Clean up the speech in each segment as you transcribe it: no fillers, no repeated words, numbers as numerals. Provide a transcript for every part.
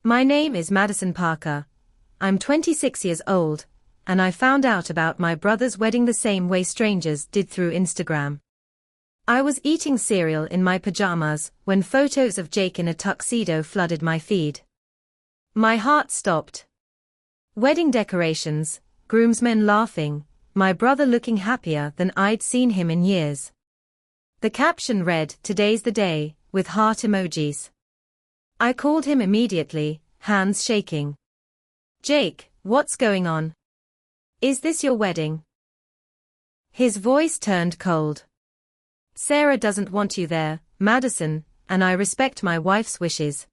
My name is Madison Parker. I'm 26 years old, and I found out about my brother's wedding the same way strangers did through Instagram. I was eating cereal in my pajamas when photos of Jake in a tuxedo flooded my feed. My heart stopped. Wedding decorations, groomsmen laughing, my brother looking happier than I'd seen him in years. The caption read, "Today's the day," with heart emojis. I called him immediately, hands shaking. "Jake, what's going on? Is this your wedding?" His voice turned cold. "Sarah doesn't want you there, Madison, and I respect my wife's wishes.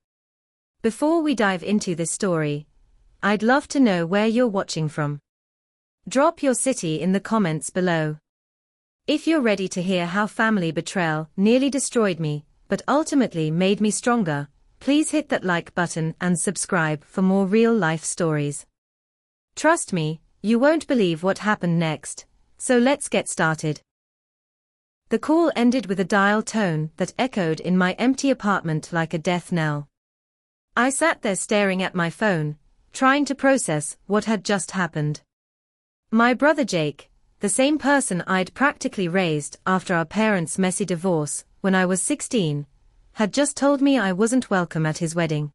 Before we dive into this story, I'd love to know where you're watching from. Drop your city in the comments below. If you're ready to hear how family betrayal nearly destroyed me, but ultimately made me stronger, please hit that like button and subscribe for more real-life stories. Trust me, you won't believe what happened next, so let's get started. The call ended with a dial tone that echoed in my empty apartment like a death knell. I sat there staring at my phone, trying to process what had just happened. My brother Jake, the same person I'd practically raised after our parents' messy divorce when I was 16, had just told me I wasn't welcome at his wedding.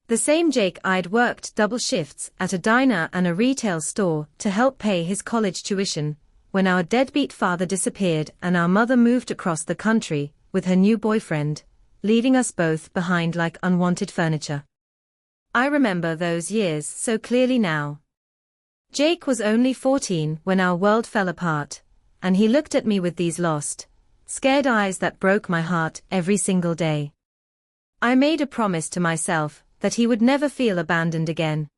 The same Jake I'd worked double shifts at a diner and a retail store to help pay his college tuition when our deadbeat father disappeared and our mother moved across the country with her new boyfriend, leaving us both behind like unwanted furniture. I remember those years so clearly now. Jake was only 14 when our world fell apart, and he looked at me with these lost, scared eyes that broke my heart every single day. I made a promise to myself that he would never feel abandoned again.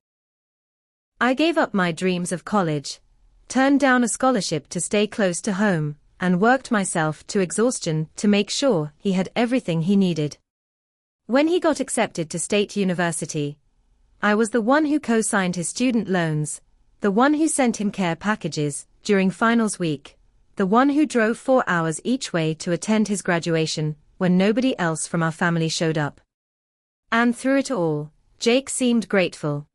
I gave up my dreams of college, turned down a scholarship to stay close to home, and worked myself to exhaustion to make sure he had everything he needed. When he got accepted to State University, I was the one who co-signed his student loans, the one who sent him care packages during finals week, the one who drove 4 hours each way to attend his graduation when nobody else from our family showed up. And through it all, Jake seemed grateful.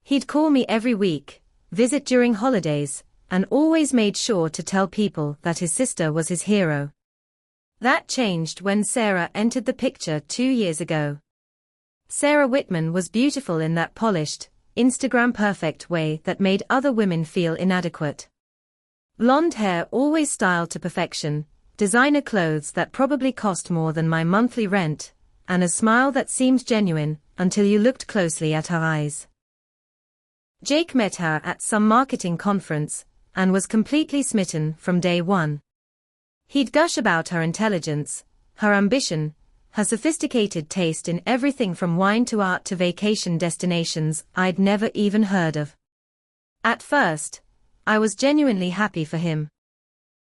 He'd call me every week, visit during holidays, and always made sure to tell people that his sister was his hero. That changed when Sarah entered the picture 2 years ago. Sarah Whitman was beautiful in that polished, Instagram-perfect way that made other women feel inadequate. Blonde hair always styled to perfection, designer clothes that probably cost more than my monthly rent, and a smile that seemed genuine until you looked closely at her eyes. Jake met her at some marketing conference and was completely smitten from day one. He'd gush about her intelligence, her ambition, her sophisticated taste in everything from wine to art to vacation destinations I'd never even heard of. At first, I was genuinely happy for him.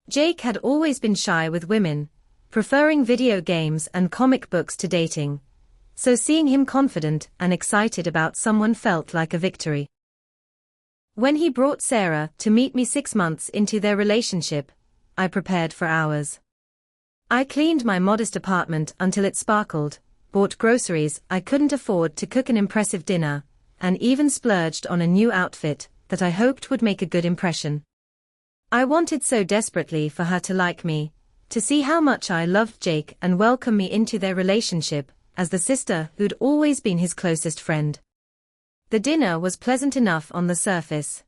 Jake had always been shy with women, preferring video games and comic books to dating, so seeing him confident and excited about someone felt like a victory. When he brought Sarah to meet me 6 months into their relationship, I prepared for hours. I cleaned my modest apartment until it sparkled, bought groceries I couldn't afford to cook an impressive dinner, and even splurged on a new outfit that I hoped would make a good impression. I wanted so desperately for her to like me, to see how much I loved Jake and welcome me into their relationship as the sister who'd always been his closest friend. The dinner was pleasant enough on the surface.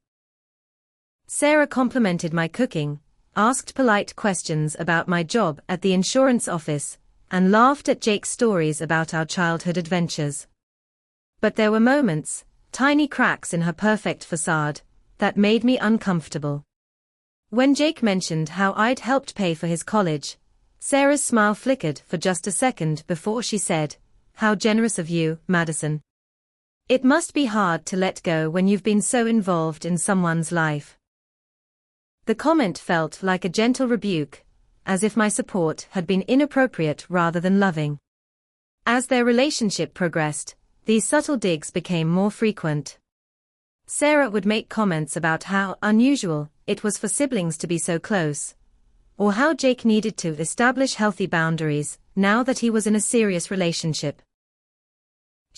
Sarah complimented my cooking, asked polite questions about my job at the insurance office, and laughed at Jake's stories about our childhood adventures. But there were moments, tiny cracks in her perfect facade, that made me uncomfortable. When Jake mentioned how I'd helped pay for his college, Sarah's smile flickered for just a second before she said, "How generous of you, Madison. It must be hard to let go when you've been so involved in someone's life." The comment felt like a gentle rebuke, as if my support had been inappropriate rather than loving. As their relationship progressed, these subtle digs became more frequent. Sarah would make comments about how unusual it was for siblings to be so close, or how Jake needed to establish healthy boundaries now that he was in a serious relationship.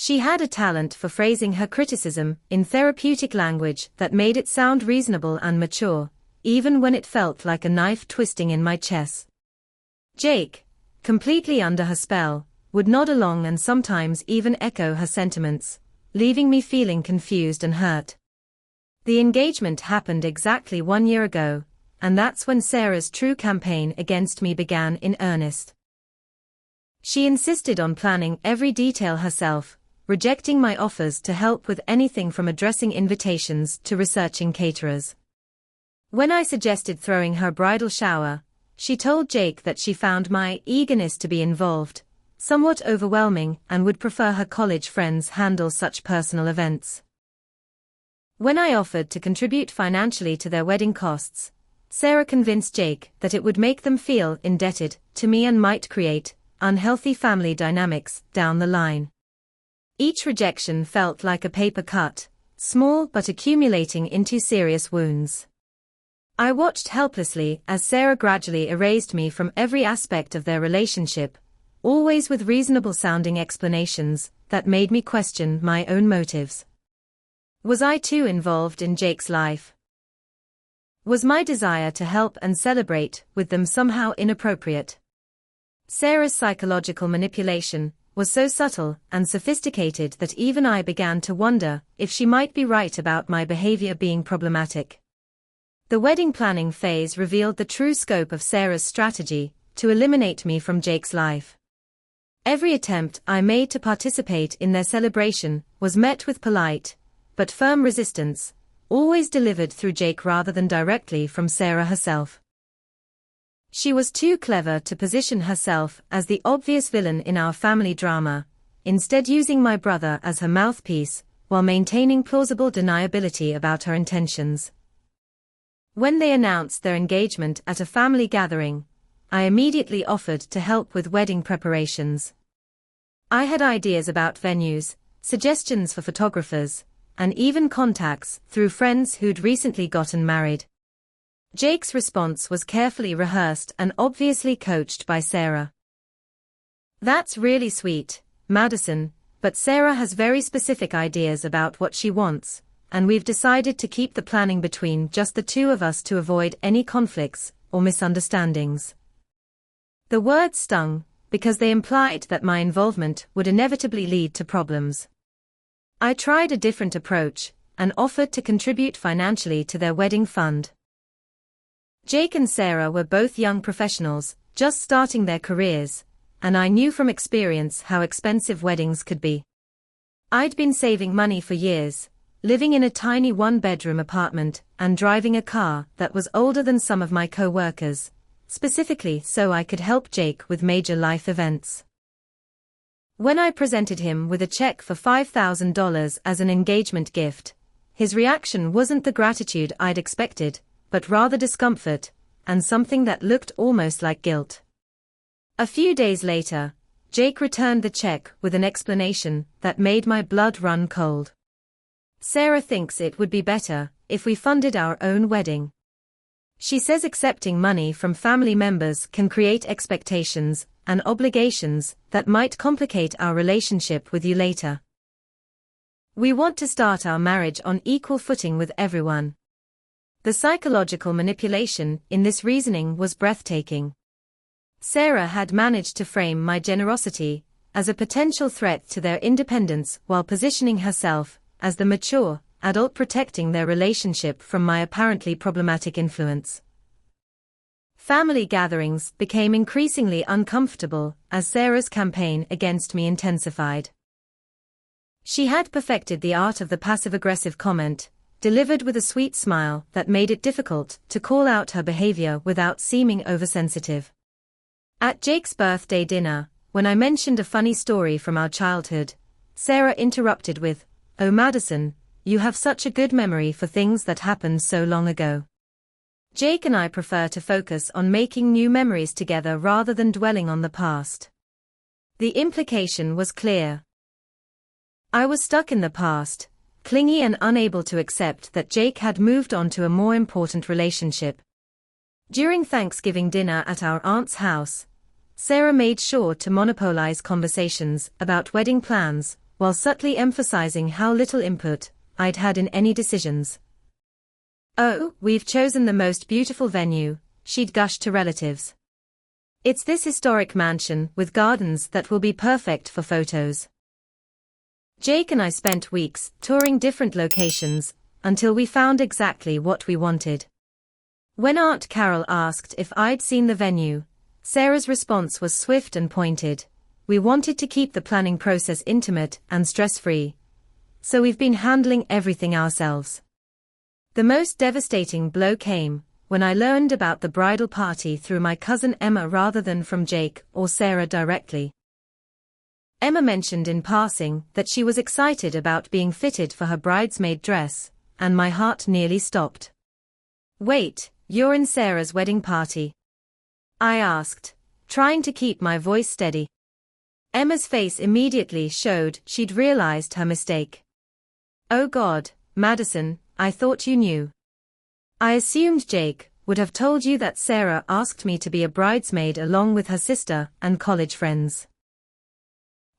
She had a talent for phrasing her criticism in therapeutic language that made it sound reasonable and mature, even when it felt like a knife twisting in my chest. Jake, completely under her spell, would nod along and sometimes even echo her sentiments, leaving me feeling confused and hurt. The engagement happened exactly 1 year ago, and that's when Sarah's true campaign against me began in earnest. She insisted on planning every detail herself, rejecting my offers to help with anything from addressing invitations to researching caterers. When I suggested throwing her bridal shower, she told Jake that she found my eagerness to be involved somewhat overwhelming and would prefer her college friends handle such personal events. When I offered to contribute financially to their wedding costs, Sarah convinced Jake that it would make them feel indebted to me and might create unhealthy family dynamics down the line. Each rejection felt like a paper cut, small but accumulating into serious wounds. I watched helplessly as Sarah gradually erased me from every aspect of their relationship, always with reasonable-sounding explanations that made me question my own motives. Was I too involved in Jake's life? Was my desire to help and celebrate with them somehow inappropriate? Sarah's psychological manipulation was so subtle and sophisticated that even I began to wonder if she might be right about my behavior being problematic. The wedding planning phase revealed the true scope of Sarah's strategy to eliminate me from Jake's life. Every attempt I made to participate in their celebration was met with polite but firm resistance, always delivered through Jake rather than directly from Sarah herself. She was too clever to position herself as the obvious villain in our family drama, instead using my brother as her mouthpiece, while maintaining plausible deniability about her intentions. When they announced their engagement at a family gathering, I immediately offered to help with wedding preparations. I had ideas about venues, suggestions for photographers, and even contacts through friends who'd recently gotten married. Jake's response was carefully rehearsed and obviously coached by Sarah. "That's really sweet, Madison, but Sarah has very specific ideas about what she wants, and we've decided to keep the planning between just the two of us to avoid any conflicts or misunderstandings." The words stung, because they implied that my involvement would inevitably lead to problems. I tried a different approach, and offered to contribute financially to their wedding fund. Jake and Sarah were both young professionals, just starting their careers, and I knew from experience how expensive weddings could be. I'd been saving money for years, living in a tiny one-bedroom apartment and driving a car that was older than some of my co-workers, specifically so I could help Jake with major life events. When I presented him with a check for $5,000 as an engagement gift, his reaction wasn't the gratitude I'd expected, but rather discomfort, and something that looked almost like guilt. A few days later, Jake returned the check with an explanation that made my blood run cold. "Sarah thinks it would be better if we funded our own wedding. She says accepting money from family members can create expectations and obligations that might complicate our relationship with you later. We want to start our marriage on equal footing with everyone." The psychological manipulation in this reasoning was breathtaking. Sarah had managed to frame my generosity as a potential threat to their independence while positioning herself as the mature adult protecting their relationship from my apparently problematic influence. Family gatherings became increasingly uncomfortable as Sarah's campaign against me intensified. She had perfected the art of the passive-aggressive comment, delivered with a sweet smile that made it difficult to call out her behavior without seeming oversensitive. At Jake's birthday dinner, when I mentioned a funny story from our childhood, Sarah interrupted with, "Oh Madison, you have such a good memory for things that happened so long ago." Jake and I prefer to focus on making new memories together rather than dwelling on the past. The implication was clear. I was stuck in the past, clingy and unable to accept that Jake had moved on to a more important relationship. During Thanksgiving dinner at our aunt's house, Sarah made sure to monopolize conversations about wedding plans, while subtly emphasizing how little input I'd had in any decisions. "Oh, we've chosen the most beautiful venue," she'd gushed to relatives. "It's this historic mansion with gardens that will be perfect for photos." Jake and I spent weeks touring different locations until we found exactly what we wanted. When Aunt Carol asked if I'd seen the venue, Sarah's response was swift and pointed. "We wanted to keep the planning process intimate and stress-free, so we've been handling everything ourselves." The most devastating blow came when I learned about the bridal party through my cousin Emma rather than from Jake or Sarah directly. Emma mentioned in passing that she was excited about being fitted for her bridesmaid dress, and my heart nearly stopped. "Wait, you're in Sarah's wedding party?" I asked, trying to keep my voice steady. Emma's face immediately showed she'd realized her mistake. "Oh God, Madison, I thought you knew. I assumed Jake would have told you that Sarah asked me to be a bridesmaid along with her sister and college friends."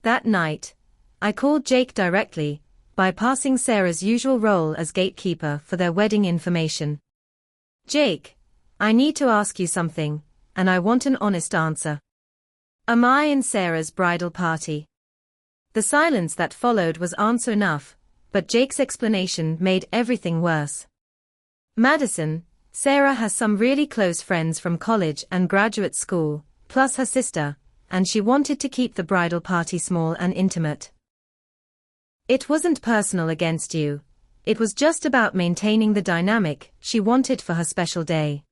That night, I called Jake directly, bypassing Sarah's usual role as gatekeeper for their wedding information. "Jake, I need to ask you something, and I want an honest answer. Am I in Sarah's bridal party?" The silence that followed was answer enough, but Jake's explanation made everything worse. "Madison, Sarah has some really close friends from college and graduate school, plus her sister, and she wanted to keep the bridal party small and intimate. It wasn't personal against you. It was just about maintaining the dynamic she wanted for her special day.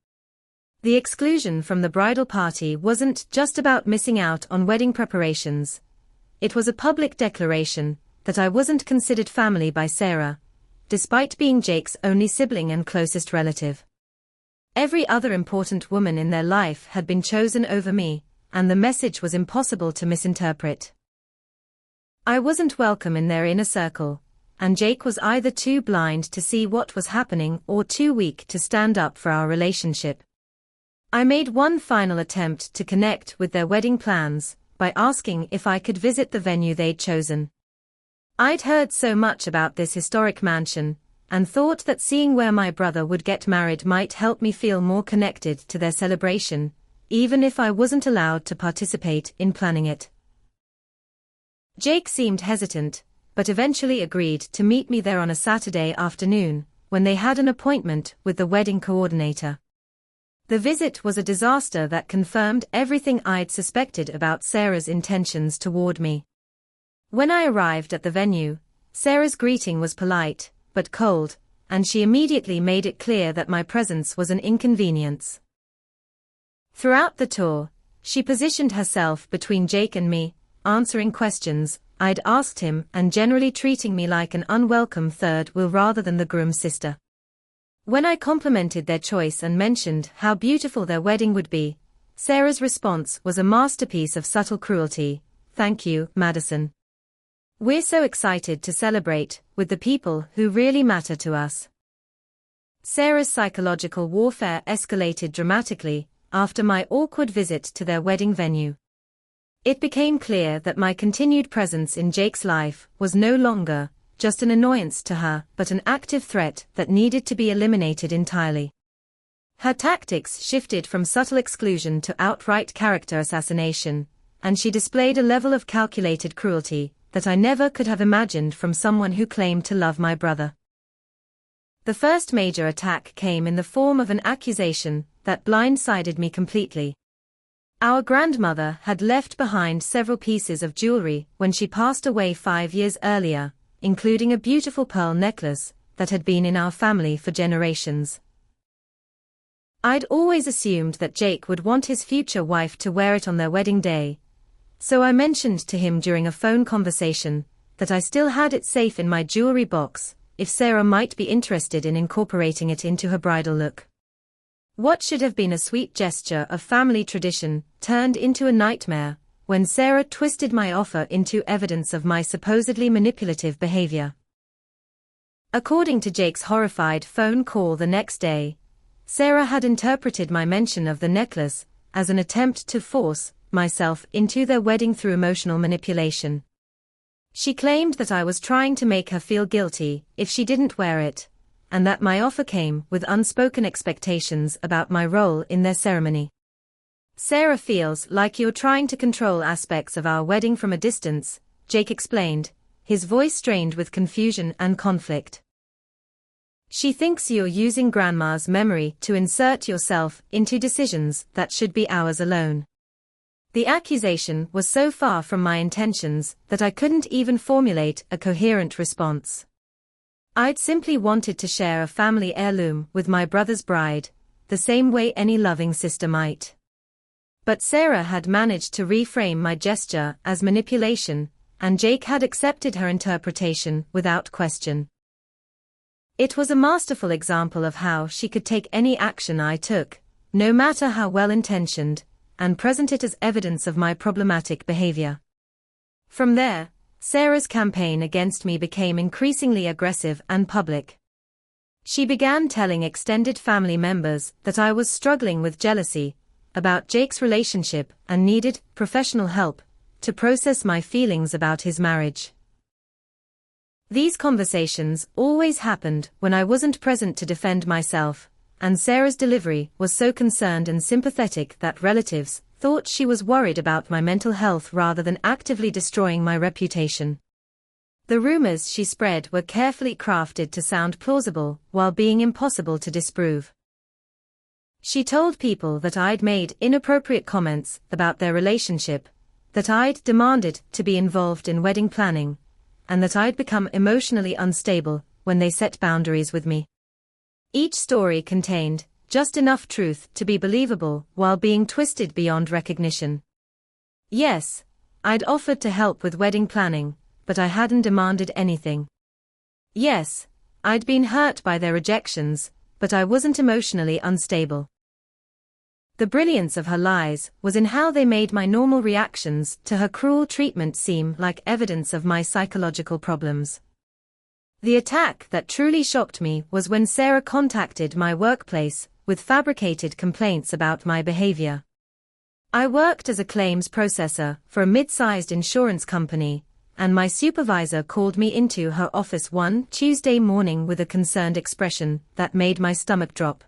The exclusion from the bridal party wasn't just about missing out on wedding preparations. It was a public declaration that I wasn't considered family by Sarah, despite being Jake's only sibling and closest relative. Every other important woman in their life had been chosen over me, and the message was impossible to misinterpret. I wasn't welcome in their inner circle, and Jake was either too blind to see what was happening or too weak to stand up for our relationship. I made one final attempt to connect with their wedding plans by asking if I could visit the venue they'd chosen. I'd heard so much about this historic mansion, and thought that seeing where my brother would get married might help me feel more connected to their celebration, even if I wasn't allowed to participate in planning it. Jake seemed hesitant, but eventually agreed to meet me there on a Saturday afternoon, when they had an appointment with the wedding coordinator. The visit was a disaster that confirmed everything I'd suspected about Sarah's intentions toward me. When I arrived at the venue, Sarah's greeting was polite, but cold, and she immediately made it clear that my presence was an inconvenience. Throughout the tour, she positioned herself between Jake and me, answering questions I'd asked him and generally treating me like an unwelcome third wheel rather than the groom's sister. When I complimented their choice and mentioned how beautiful their wedding would be, Sarah's response was a masterpiece of subtle cruelty. "Thank you, Madison. We're so excited to celebrate with the people who really matter to us." Sarah's psychological warfare escalated dramatically after my awkward visit to their wedding venue. It became clear that my continued presence in Jake's life was no longer just an annoyance to her, but an active threat that needed to be eliminated entirely. Her tactics shifted from subtle exclusion to outright character assassination, and she displayed a level of calculated cruelty that I never could have imagined from someone who claimed to love my brother. The first major attack came in the form of an accusation that blindsided me completely. Our grandmother had left behind several pieces of jewelry when she passed away 5 years earlier, including a beautiful pearl necklace that had been in our family for generations. I'd always assumed that Jake would want his future wife to wear it on their wedding day, so I mentioned to him during a phone conversation that I still had it safe in my jewelry box, if Sarah might be interested in incorporating it into her bridal look. What should have been a sweet gesture of family tradition turned into a nightmare when Sarah twisted my offer into evidence of my supposedly manipulative behavior. According to Jake's horrified phone call the next day, Sarah had interpreted my mention of the necklace as an attempt to force myself into their wedding through emotional manipulation. She claimed that I was trying to make her feel guilty if she didn't wear it, and that my offer came with unspoken expectations about my role in their ceremony. "Sarah feels like you're trying to control aspects of our wedding from a distance," Jake explained, his voice strained with confusion and conflict. "She thinks you're using Grandma's memory to insert yourself into decisions that should be ours alone." The accusation was so far from my intentions that I couldn't even formulate a coherent response. I'd simply wanted to share a family heirloom with my brother's bride, the same way any loving sister might. But Sarah had managed to reframe my gesture as manipulation, and Jake had accepted her interpretation without question. It was a masterful example of how she could take any action I took, no matter how well-intentioned, and present it as evidence of my problematic behavior. From there, Sarah's campaign against me became increasingly aggressive and public. She began telling extended family members that I was struggling with jealousy about Jake's relationship and needed professional help to process my feelings about his marriage. These conversations always happened when I wasn't present to defend myself, and Sarah's delivery was so concerned and sympathetic that relatives thought she was worried about my mental health rather than actively destroying my reputation. The rumors she spread were carefully crafted to sound plausible while being impossible to disprove. She told people that I'd made inappropriate comments about their relationship, that I'd demanded to be involved in wedding planning, and that I'd become emotionally unstable when they set boundaries with me. Each story contained just enough truth to be believable while being twisted beyond recognition. Yes, I'd offered to help with wedding planning, but I hadn't demanded anything. Yes, I'd been hurt by their rejections, but I wasn't emotionally unstable. The brilliance of her lies was in how they made my normal reactions to her cruel treatment seem like evidence of my psychological problems. The attack that truly shocked me was when Sarah contacted my workplace with fabricated complaints about my behavior. I worked as a claims processor for a mid-sized insurance company, and my supervisor called me into her office one Tuesday morning with a concerned expression that made my stomach drop.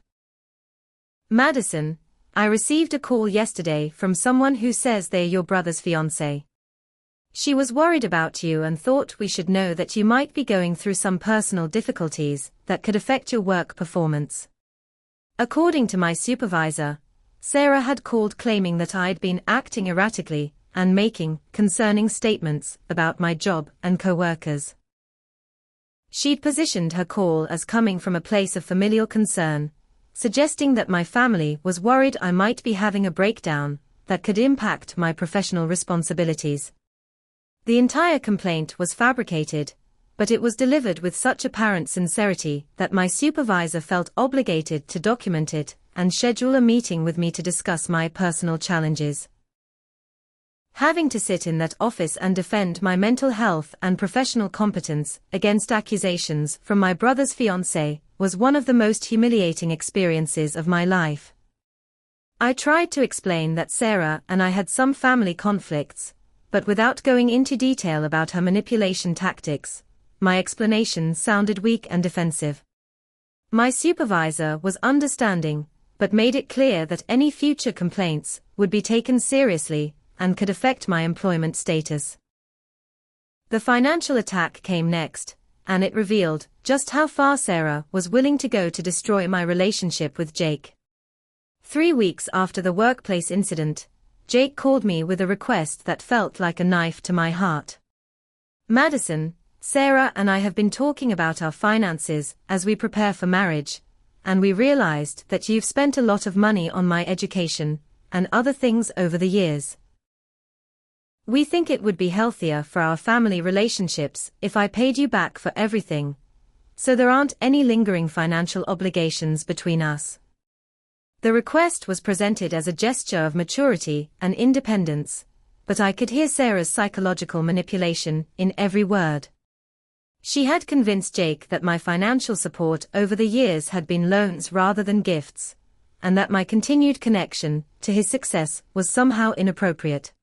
"Madison, I received a call yesterday from someone who says they're your brother's fiancé. She was worried about you and thought we should know that you might be going through some personal difficulties that could affect your work performance." According to my supervisor, Sarah had called claiming that I'd been acting erratically and making concerning statements about my job and coworkers. She'd positioned her call as coming from a place of familial concern, suggesting that my family was worried I might be having a breakdown that could impact my professional responsibilities. The entire complaint was fabricated, but it was delivered with such apparent sincerity that my supervisor felt obligated to document it and schedule a meeting with me to discuss my personal challenges. Having to sit in that office and defend my mental health and professional competence against accusations from my brother's fiancé was one of the most humiliating experiences of my life. I tried to explain that Sarah and I had some family conflicts, but without going into detail about her manipulation tactics, my explanation sounded weak and defensive. My supervisor was understanding, but made it clear that any future complaints would be taken seriously and could affect my employment status. The financial attack came next, and it revealed just how far Sarah was willing to go to destroy my relationship with Jake. 3 weeks after the workplace incident, Jake called me with a request that felt like a knife to my heart. "Madison, Sarah and I have been talking about our finances as we prepare for marriage, and we realized that you've spent a lot of money on my education and other things over the years. We think it would be healthier for our family relationships if I paid you back for everything, so there aren't any lingering financial obligations between us." The request was presented as a gesture of maturity and independence, but I could hear Sarah's psychological manipulation in every word. She had convinced Jake that my financial support over the years had been loans rather than gifts, and that my continued connection to his success was somehow inappropriate.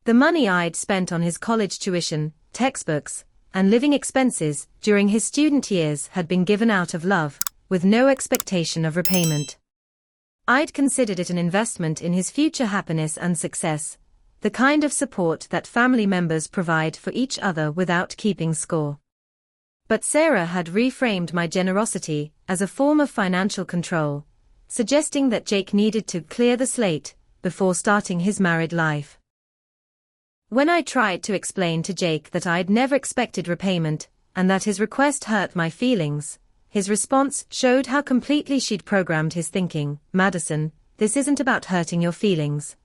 The money I'd spent on his college tuition textbooks, and living expenses during his student years had been given out of love, with no expectation of repayment. I'd considered it an investment in his future happiness and success, the kind of support that family members provide for each other without keeping score. But Sarah had reframed my generosity as a form of financial control, suggesting that Jake needed to clear the slate before starting his married life. When I tried to explain to Jake that I'd never expected repayment, and that his request hurt my feelings, his response showed how completely she'd programmed his thinking. "Madison, this isn't about hurting your feelings.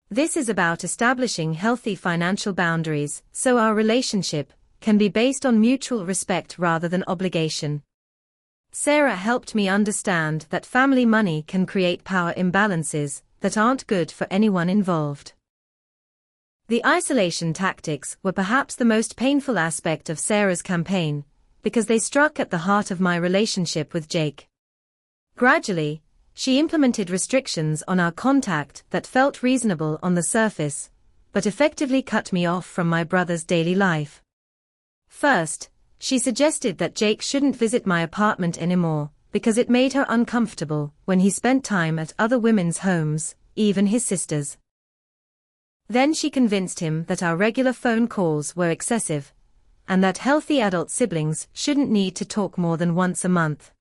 This is about establishing healthy financial boundaries so our relationship can be based on mutual respect rather than obligation." Sarah helped me understand that family money can create power imbalances that aren't good for anyone involved. The isolation tactics were perhaps the most painful aspect of Sarah's campaign, because they struck at the heart of my relationship with Jake. Gradually, she implemented restrictions on our contact that felt reasonable on the surface, but effectively cut me off from my brother's daily life. First, she suggested that Jake shouldn't visit my apartment anymore, because it made her uncomfortable when he spent time at other women's homes, even his sister's. Then she convinced him that our regular phone calls were excessive, and that healthy adult siblings shouldn't need to talk more than once a month.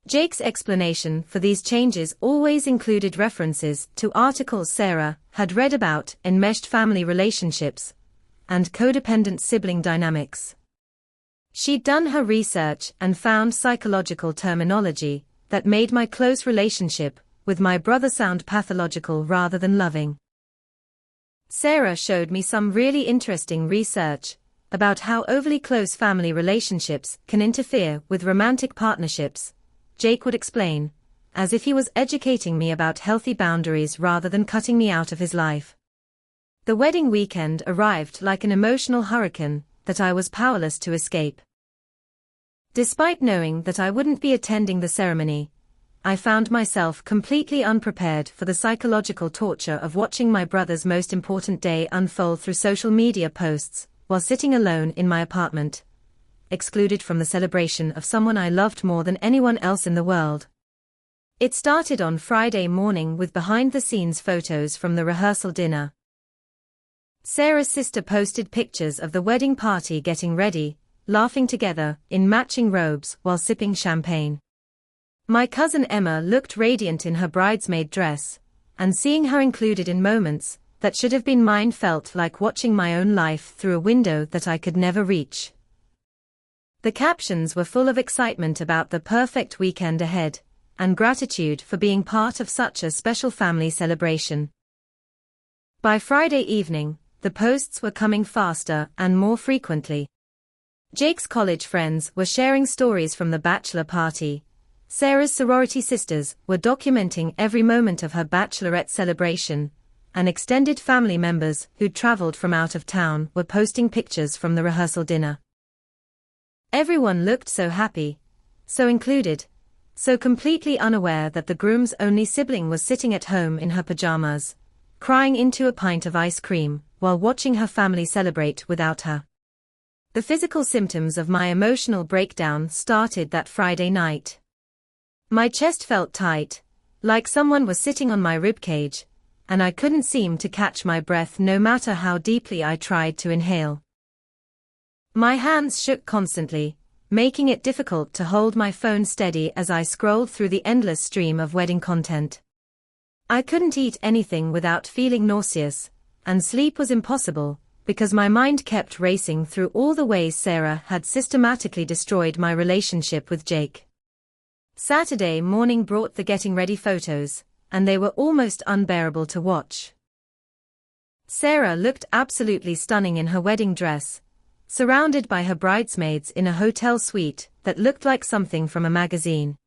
Jake's explanation for these changes always included references to articles Sarah had read about enmeshed family relationships and codependent sibling dynamics. She'd done her research and found psychological terminology that made my close relationship with my brother sound pathological rather than loving. Sarah showed me some really interesting research about how overly close family relationships can interfere with romantic partnerships. Jake would explain, as if he was educating me about healthy boundaries rather than cutting me out of his life. The wedding weekend arrived like an emotional hurricane that I was powerless to escape. Despite knowing that I wouldn't be attending the ceremony, I found myself completely unprepared for the psychological torture of watching my brother's most important day unfold through social media posts, while sitting alone in my apartment, excluded from the celebration of someone I loved more than anyone else in the world. It started on Friday morning with behind-the-scenes photos from the rehearsal dinner. Sarah's sister posted pictures of the wedding party getting ready, laughing together in matching robes while sipping champagne. My cousin Emma looked radiant in her bridesmaid dress, and seeing her included in moments that should have been mine felt like watching my own life through a window that I could never reach. The captions were full of excitement about the perfect weekend ahead, and gratitude for being part of such a special family celebration. By Friday evening, the posts were coming faster and more frequently. Jake's college friends were sharing stories from the bachelor party. Sarah's sorority sisters were documenting every moment of her bachelorette celebration, and extended family members who'd traveled from out of town were posting pictures from the rehearsal dinner. Everyone looked so happy, so included, so completely unaware that the groom's only sibling was sitting at home in her pajamas, crying into a pint of ice cream, while watching her family celebrate without her. The physical symptoms of my emotional breakdown started that Friday night. My chest felt tight, like someone was sitting on my ribcage, and I couldn't seem to catch my breath no matter how deeply I tried to inhale. My hands shook constantly, making it difficult to hold my phone steady as I scrolled through the endless stream of wedding content. I couldn't eat anything without feeling nauseous, and sleep was impossible, because my mind kept racing through all the ways Sarah had systematically destroyed my relationship with Jake. Saturday morning brought the getting ready photos, and they were almost unbearable to watch. Sarah looked absolutely stunning in her wedding dress, surrounded by her bridesmaids in a hotel suite that looked like something from a magazine.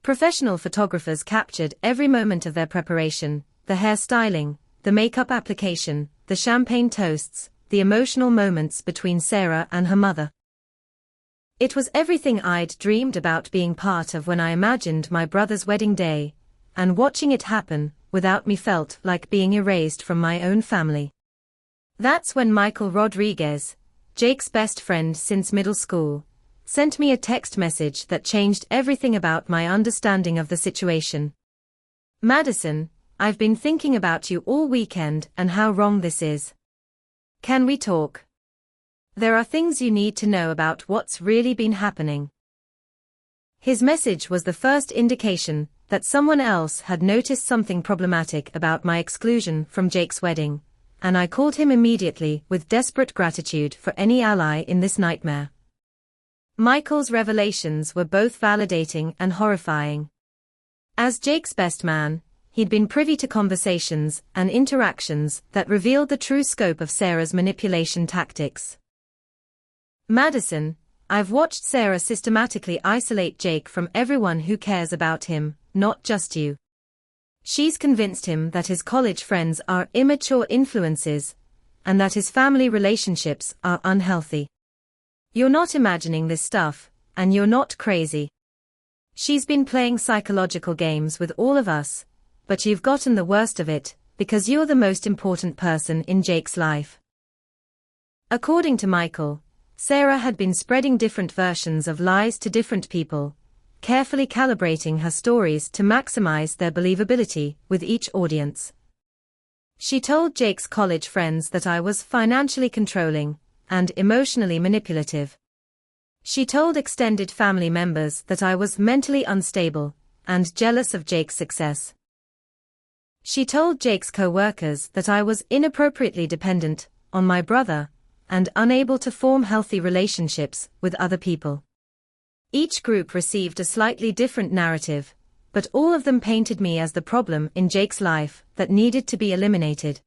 Professional photographers captured every moment of their preparation, the hairstyling, the makeup application, the champagne toasts, the emotional moments between Sarah and her mother. It was everything I'd dreamed about being part of when I imagined my brother's wedding day, and watching it happen without me felt like being erased from my own family. That's when Michael Rodriguez, Jake's best friend since middle school, sent me a text message that changed everything about my understanding of the situation. "Madison, I've been thinking about you all weekend and how wrong this is. Can we talk? There are things you need to know about what's really been happening." His message was the first indication that someone else had noticed something problematic about my exclusion from Jake's wedding, and I called him immediately with desperate gratitude for any ally in this nightmare. Michael's revelations were both validating and horrifying. As Jake's best man, he'd been privy to conversations and interactions that revealed the true scope of Sarah's manipulation tactics. "Madison, I've watched Sarah systematically isolate Jake from everyone who cares about him, not just you. She's convinced him that his college friends are immature influences, and that his family relationships are unhealthy. You're not imagining this stuff, and you're not crazy. She's been playing psychological games with all of us, but you've gotten the worst of it, because you're the most important person in Jake's life." According to Michael, Sarah had been spreading different versions of lies to different people, carefully calibrating her stories to maximize their believability with each audience. She told Jake's college friends that I was financially controlling and emotionally manipulative. She told extended family members that I was mentally unstable and jealous of Jake's success. She told Jake's co-workers that I was inappropriately dependent on my brother and unable to form healthy relationships with other people. Each group received a slightly different narrative, but all of them painted me as the problem in Jake's life that needed to be eliminated.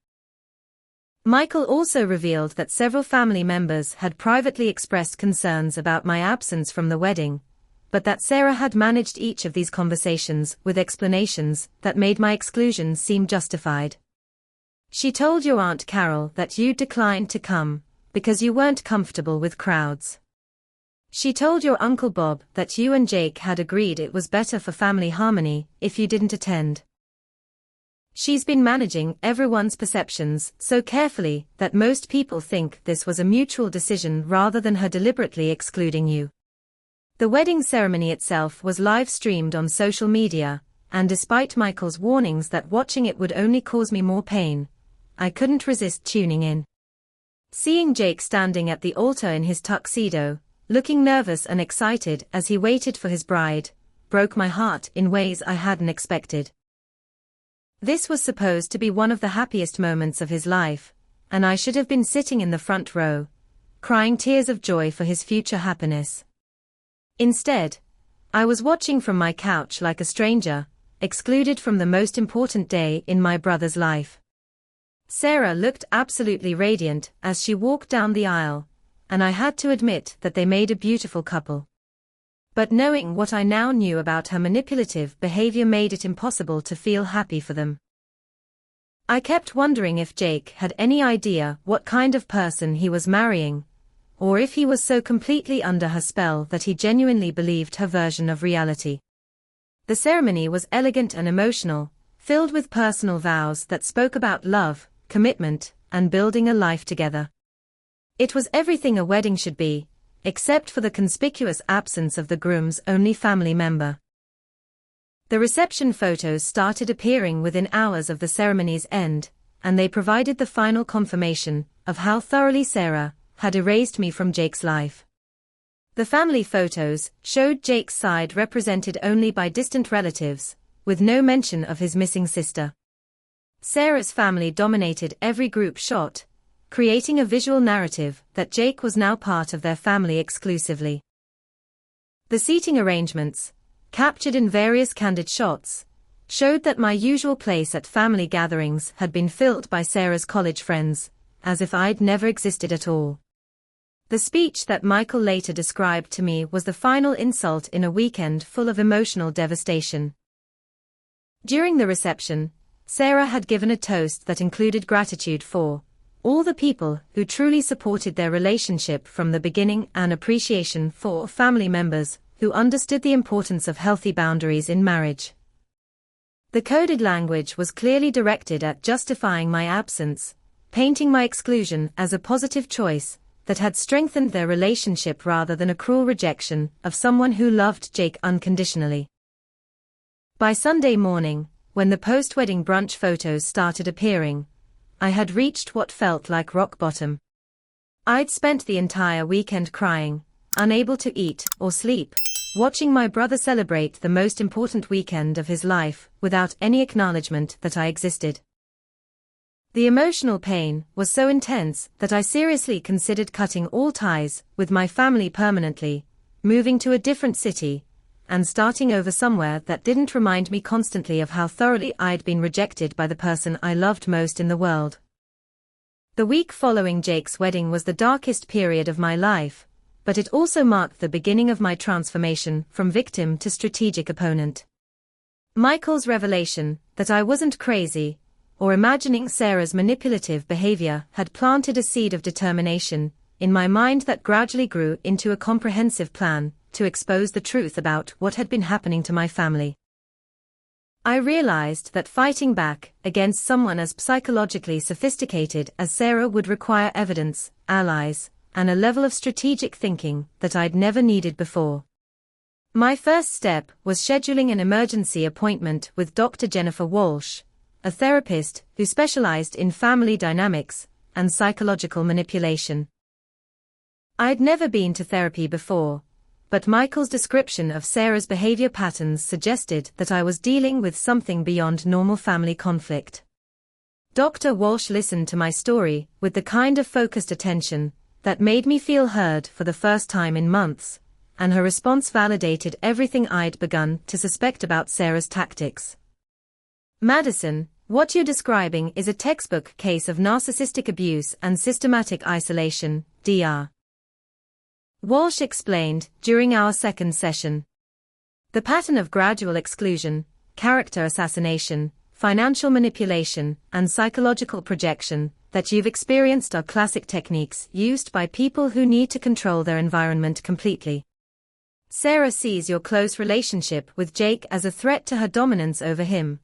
Michael also revealed that several family members had privately expressed concerns about my absence from the wedding, but that Sarah had managed each of these conversations with explanations that made my exclusion seem justified. "She told your Aunt Carol that you declined to come because you weren't comfortable with crowds. She told your Uncle Bob that you and Jake had agreed it was better for family harmony if you didn't attend. She's been managing everyone's perceptions so carefully that most people think this was a mutual decision rather than her deliberately excluding you." The wedding ceremony itself was live-streamed on social media, and despite Michael's warnings that watching it would only cause me more pain, I couldn't resist tuning in. Seeing Jake standing at the altar in his tuxedo, looking nervous and excited as he waited for his bride, broke my heart in ways I hadn't expected. This was supposed to be one of the happiest moments of his life, and I should have been sitting in the front row, crying tears of joy for his future happiness. Instead, I was watching from my couch like a stranger, excluded from the most important day in my brother's life. Sarah looked absolutely radiant as she walked down the aisle, and I had to admit that they made a beautiful couple. But knowing what I now knew about her manipulative behavior made it impossible to feel happy for them. I kept wondering if Jake had any idea what kind of person he was marrying, or if he was so completely under her spell that he genuinely believed her version of reality. The ceremony was elegant and emotional, filled with personal vows that spoke about love, commitment, and building a life together. It was everything a wedding should be, except for the conspicuous absence of the groom's only family member. The reception photos started appearing within hours of the ceremony's end, and they provided the final confirmation of how thoroughly Sarah had erased me from Jake's life. The family photos showed Jake's side represented only by distant relatives, with no mention of his missing sister. Sarah's family dominated every group shot, creating a visual narrative that Jake was now part of their family exclusively. The seating arrangements, captured in various candid shots, showed that my usual place at family gatherings had been filled by Sarah's college friends, as if I'd never existed at all. The speech that Michael later described to me was the final insult in a weekend full of emotional devastation. During the reception, Sarah had given a toast that included gratitude for all the people who truly supported their relationship from the beginning and appreciation for family members who understood the importance of healthy boundaries in marriage. The coded language was clearly directed at justifying my absence, painting my exclusion as a positive choice that had strengthened their relationship rather than a cruel rejection of someone who loved Jake unconditionally. By Sunday morning, when the post-wedding brunch photos started appearing, I had reached what felt like rock bottom. I'd spent the entire weekend crying, unable to eat or sleep, watching my brother celebrate the most important weekend of his life without any acknowledgement that I existed. The emotional pain was so intense that I seriously considered cutting all ties with my family permanently, moving to a different city, and starting over somewhere that didn't remind me constantly of how thoroughly I'd been rejected by the person I loved most in the world. The week following Jake's wedding was the darkest period of my life, but it also marked the beginning of my transformation from victim to strategic opponent. Michael's revelation that I wasn't crazy, or imagining Sarah's manipulative behavior had planted a seed of determination in my mind that gradually grew into a comprehensive plan to expose the truth about what had been happening to my family. I realized that fighting back against someone as psychologically sophisticated as Sarah would require evidence, allies, and a level of strategic thinking that I'd never needed before. My first step was scheduling an emergency appointment with Dr. Jennifer Walsh, a therapist who specialized in family dynamics and psychological manipulation. I'd never been to therapy before, but Michael's description of Sarah's behavior patterns suggested that I was dealing with something beyond normal family conflict. Dr. Walsh listened to my story with the kind of focused attention that made me feel heard for the first time in months, and her response validated everything I'd begun to suspect about Sarah's tactics. Madison, what you're describing is a textbook case of narcissistic abuse and systematic isolation, Dr. Walsh explained during our second session. The pattern of gradual exclusion, character assassination, financial manipulation, and psychological projection that you've experienced are classic techniques used by people who need to control their environment completely. Sarah sees your close relationship with Jake as a threat to her dominance over him,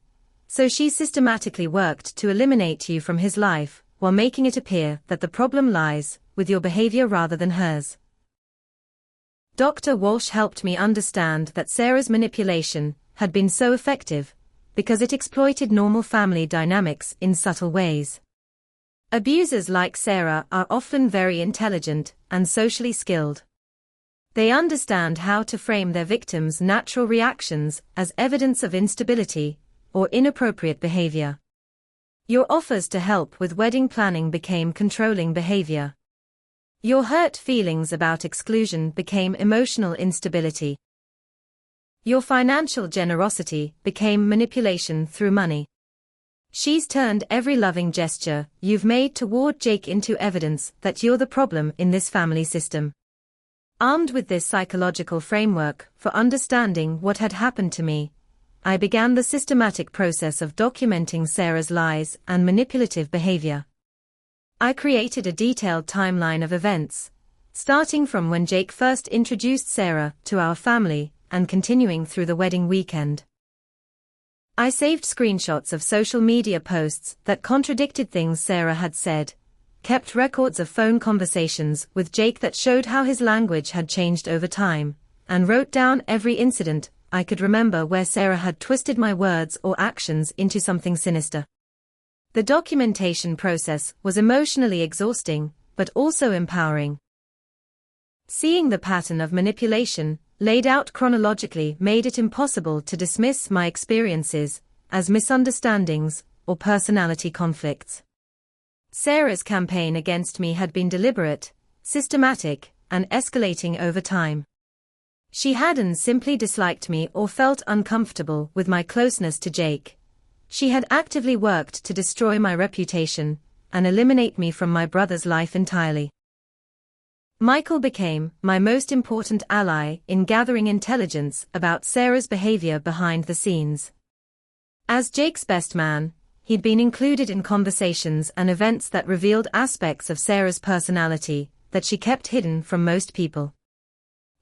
so she systematically worked to eliminate you from his life, while making it appear that the problem lies with your behavior rather than hers. Dr. Walsh helped me understand that Sarah's manipulation had been so effective because it exploited normal family dynamics in subtle ways. Abusers like Sarah are often very intelligent and socially skilled. They understand how to frame their victims' natural reactions as evidence of instability or inappropriate behavior. Your offers to help with wedding planning became controlling behavior. Your hurt feelings about exclusion became emotional instability. Your financial generosity became manipulation through money. She's turned every loving gesture you've made toward Jake into evidence that you're the problem in this family system. Armed with this psychological framework for understanding what had happened to me, I began the systematic process of documenting Sarah's lies and manipulative behavior. I created a detailed timeline of events, starting from when Jake first introduced Sarah to our family and continuing through the wedding weekend. I saved screenshots of social media posts that contradicted things Sarah had said, kept records of phone conversations with Jake that showed how his language had changed over time, and wrote down every incident I could remember where Sarah had twisted my words or actions into something sinister. The documentation process was emotionally exhausting, but also empowering. Seeing the pattern of manipulation, laid out chronologically, made it impossible to dismiss my experiences as misunderstandings or personality conflicts. Sarah's campaign against me had been deliberate, systematic, and escalating over time. She hadn't simply disliked me or felt uncomfortable with my closeness to Jake. She had actively worked to destroy my reputation and eliminate me from my brother's life entirely. Michael became my most important ally in gathering intelligence about Sarah's behavior behind the scenes. As Jake's best man, he'd been included in conversations and events that revealed aspects of Sarah's personality that she kept hidden from most people.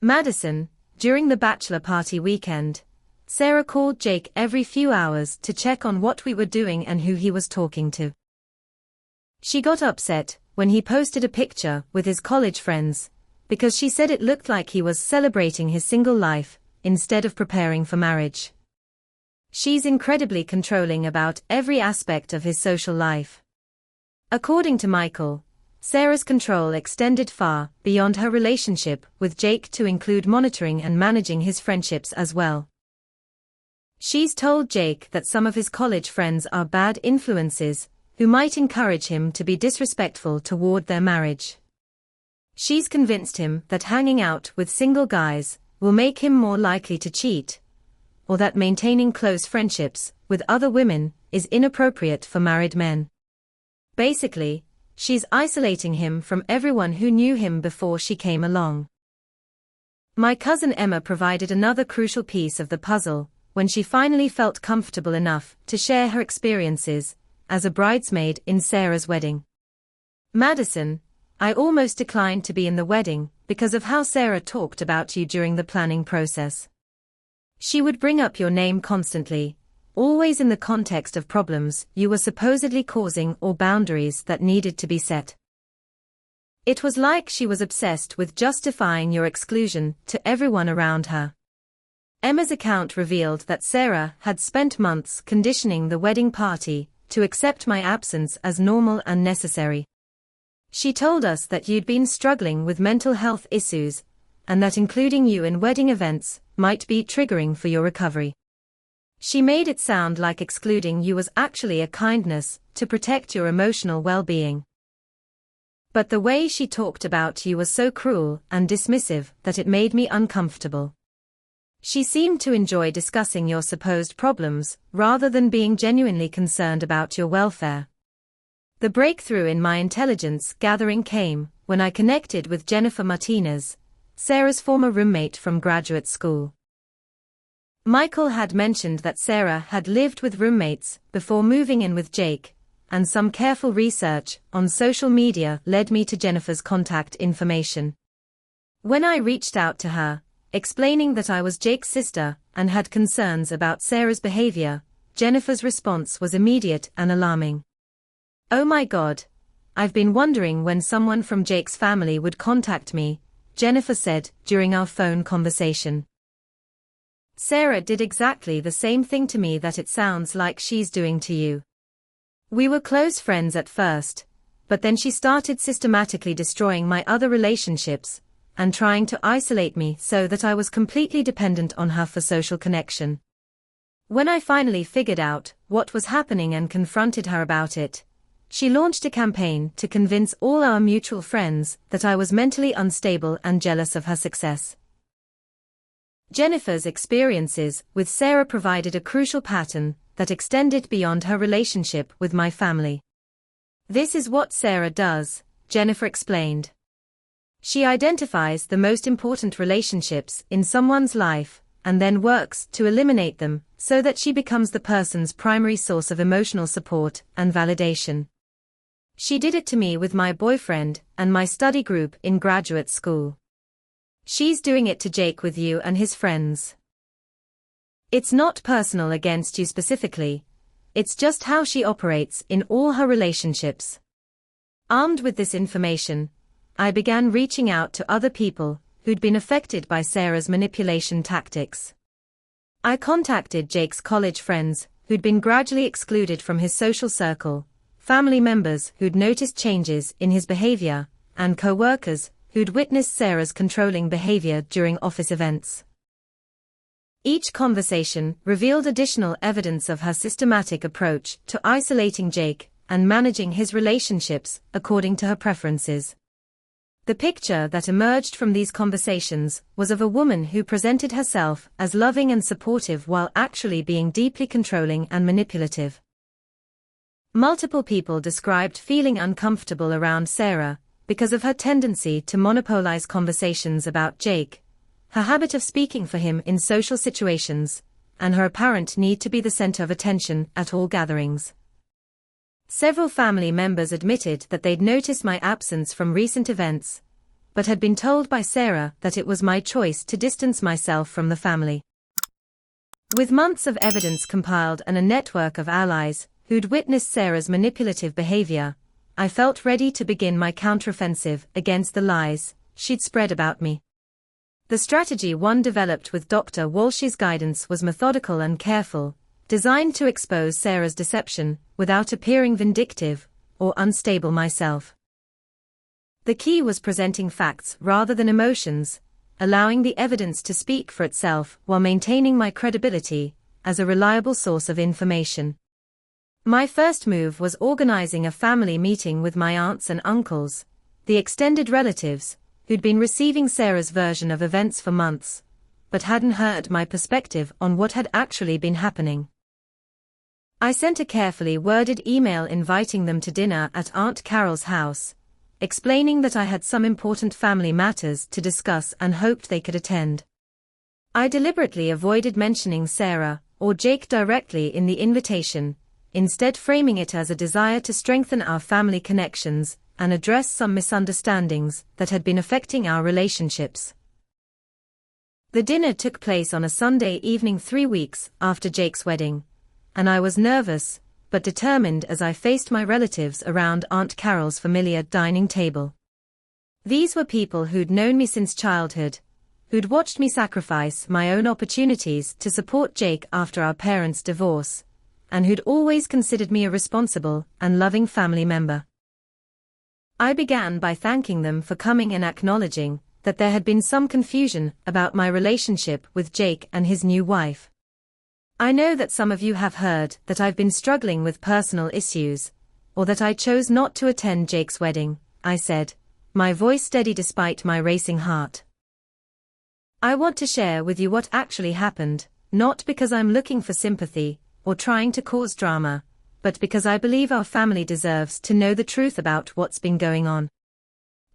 Madison, during the bachelor party weekend, Sarah called Jake every few hours to check on what we were doing and who he was talking to. She got upset when he posted a picture with his college friends, because she said it looked like he was celebrating his single life instead of preparing for marriage. She's incredibly controlling about every aspect of his social life. According to Michael, Sarah's control extended far beyond her relationship with Jake to include monitoring and managing his friendships as well. She's told Jake that some of his college friends are bad influences who might encourage him to be disrespectful toward their marriage. She's convinced him that hanging out with single guys will make him more likely to cheat, or that maintaining close friendships with other women is inappropriate for married men. Basically, she's isolating him from everyone who knew him before she came along. My cousin Emma provided another crucial piece of the puzzle when she finally felt comfortable enough to share her experiences as a bridesmaid in Sarah's wedding. Madison, I almost declined to be in the wedding because of how Sarah talked about you during the planning process. She would bring up your name constantly, always in the context of problems you were supposedly causing or boundaries that needed to be set. It was like she was obsessed with justifying your exclusion to everyone around her. Emma's account revealed that Sarah had spent months conditioning the wedding party to accept my absence as normal and necessary. She told us that you'd been struggling with mental health issues, and that including you in wedding events might be triggering for your recovery. She made it sound like excluding you was actually a kindness to protect your emotional well-being. But the way she talked about you was so cruel and dismissive that it made me uncomfortable. She seemed to enjoy discussing your supposed problems rather than being genuinely concerned about your welfare. The breakthrough in my intelligence gathering came when I connected with Jennifer Martinez, Sarah's former roommate from graduate school. Michael had mentioned that Sarah had lived with roommates before moving in with Jake, and some careful research on social media led me to Jennifer's contact information. When I reached out to her, explaining that I was Jake's sister and had concerns about Sarah's behavior, Jennifer's response was immediate and alarming. "Oh my God, I've been wondering when someone from Jake's family would contact me," Jennifer said during our phone conversation. "Sarah did exactly the same thing to me that it sounds like she's doing to you. We were close friends at first, but then she started systematically destroying my other relationships and trying to isolate me so that I was completely dependent on her for social connection. When I finally figured out what was happening and confronted her about it, she launched a campaign to convince all our mutual friends that I was mentally unstable and jealous of her success." Jennifer's experiences with Sarah provided a crucial pattern that extended beyond her relationship with my family. "This is what Sarah does," Jennifer explained. "She identifies the most important relationships in someone's life and then works to eliminate them so that she becomes the person's primary source of emotional support and validation. She did it to me with my boyfriend and my study group in graduate school. She's doing it to Jake with you and his friends. It's not personal against you specifically, it's just how she operates in all her relationships." Armed with this information, I began reaching out to other people who'd been affected by Sarah's manipulation tactics. I contacted Jake's college friends who'd been gradually excluded from his social circle, family members who'd noticed changes in his behavior, and co-workers who'd witnessed Sarah's controlling behavior during office events. Each conversation revealed additional evidence of her systematic approach to isolating Jake and managing his relationships according to her preferences. The picture that emerged from these conversations was of a woman who presented herself as loving and supportive while actually being deeply controlling and manipulative. Multiple people described feeling uncomfortable around Sarah because of her tendency to monopolize conversations about Jake, her habit of speaking for him in social situations, and her apparent need to be the center of attention at all gatherings. Several family members admitted that they'd noticed my absence from recent events, but had been told by Sarah that it was my choice to distance myself from the family. With months of evidence compiled and a network of allies who'd witnessed Sarah's manipulative behavior, I felt ready to begin my counteroffensive against the lies she'd spread about me. The strategy one developed with Dr. Walsh's guidance was methodical and careful, designed to expose Sarah's deception without appearing vindictive or unstable myself. The key was presenting facts rather than emotions, allowing the evidence to speak for itself while maintaining my credibility as a reliable source of information. My first move was organizing a family meeting with my aunts and uncles, the extended relatives, who'd been receiving Sarah's version of events for months, but hadn't heard my perspective on what had actually been happening. I sent a carefully worded email inviting them to dinner at Aunt Carol's house, explaining that I had some important family matters to discuss and hoped they could attend. I deliberately avoided mentioning Sarah or Jake directly in the invitation, instead framing it as a desire to strengthen our family connections and address some misunderstandings that had been affecting our relationships. The dinner took place on a Sunday evening 3 weeks after Jake's wedding, and I was nervous but determined as I faced my relatives around Aunt Carol's familiar dining table. These were people who'd known me since childhood, who'd watched me sacrifice my own opportunities to support Jake after our parents' divorce, and who'd always considered me a responsible and loving family member. I began by thanking them for coming and acknowledging that there had been some confusion about my relationship with Jake and his new wife. I know that some of you have heard that I've been struggling with personal issues, or that I chose not to attend Jake's wedding, I said, my voice steady despite my racing heart. I want to share with you what actually happened, not because I'm looking for sympathy or trying to cause drama, but because I believe our family deserves to know the truth about what's been going on.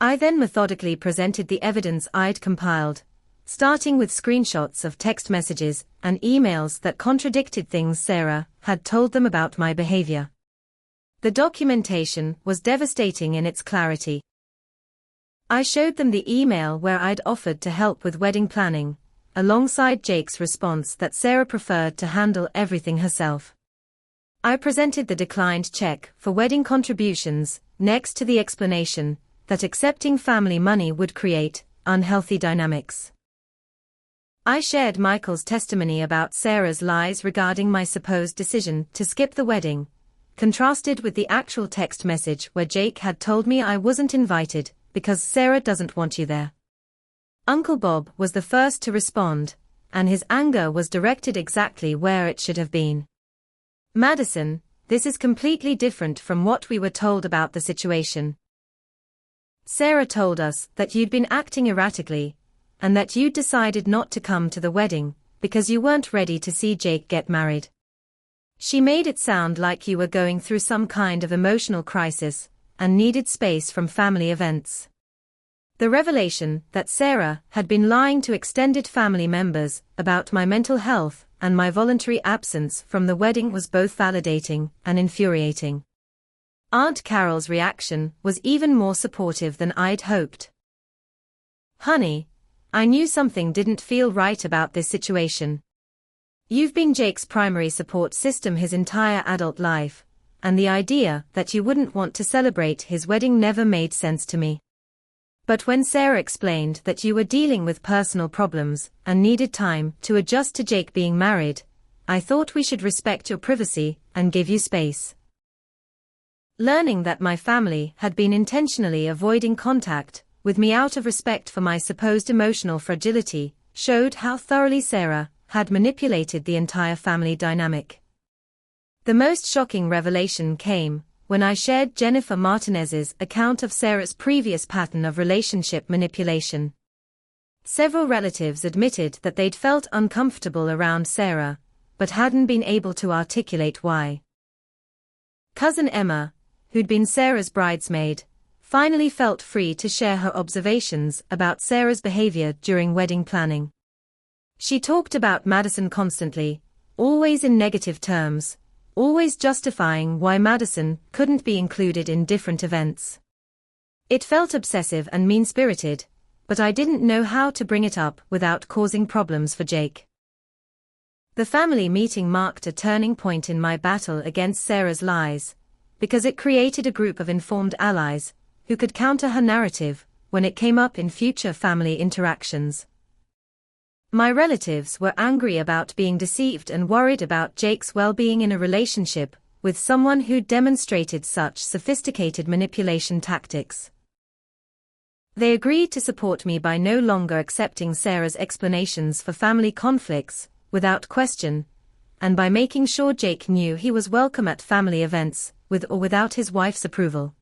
I then methodically presented the evidence I'd compiled, starting with screenshots of text messages and emails that contradicted things Sarah had told them about my behavior. The documentation was devastating in its clarity. I showed them the email where I'd offered to help with wedding planning, alongside Jake's response that Sarah preferred to handle everything herself. I presented the declined check for wedding contributions, next to the explanation that accepting family money would create unhealthy dynamics. I shared Michael's testimony about Sarah's lies regarding my supposed decision to skip the wedding, contrasted with the actual text message where Jake had told me I wasn't invited because Sarah doesn't want you there. Uncle Bob was the first to respond, and his anger was directed exactly where it should have been. Madison, this is completely different from what we were told about the situation. Sarah told us that you'd been acting erratically, and that you'd decided not to come to the wedding because you weren't ready to see Jake get married. She made it sound like you were going through some kind of emotional crisis and needed space from family events. The revelation that Sarah had been lying to extended family members about my mental health and my voluntary absence from the wedding was both validating and infuriating. Aunt Carol's reaction was even more supportive than I'd hoped. Honey, I knew something didn't feel right about this situation. You've been Jake's primary support system his entire adult life, and the idea that you wouldn't want to celebrate his wedding never made sense to me. But when Sarah explained that you were dealing with personal problems and needed time to adjust to Jake being married, I thought we should respect your privacy and give you space. Learning that my family had been intentionally avoiding contact with me out of respect for my supposed emotional fragility showed how thoroughly Sarah had manipulated the entire family dynamic. The most shocking revelation came when I shared Jennifer Martinez's account of Sarah's previous pattern of relationship manipulation. Several relatives admitted that they'd felt uncomfortable around Sarah, but hadn't been able to articulate why. Cousin Emma, who'd been Sarah's bridesmaid, finally felt free to share her observations about Sarah's behavior during wedding planning. She talked about Madison constantly, always in negative terms, always justifying why Madison couldn't be included in different events. It felt obsessive and mean-spirited, but I didn't know how to bring it up without causing problems for Jake. The family meeting marked a turning point in my battle against Sarah's lies, because it created a group of informed allies who could counter her narrative when it came up in future family interactions. My relatives were angry about being deceived and worried about Jake's well-being in a relationship with someone who demonstrated such sophisticated manipulation tactics. They agreed to support me by no longer accepting Sarah's explanations for family conflicts without question, and by making sure Jake knew he was welcome at family events, with or without his wife's approval.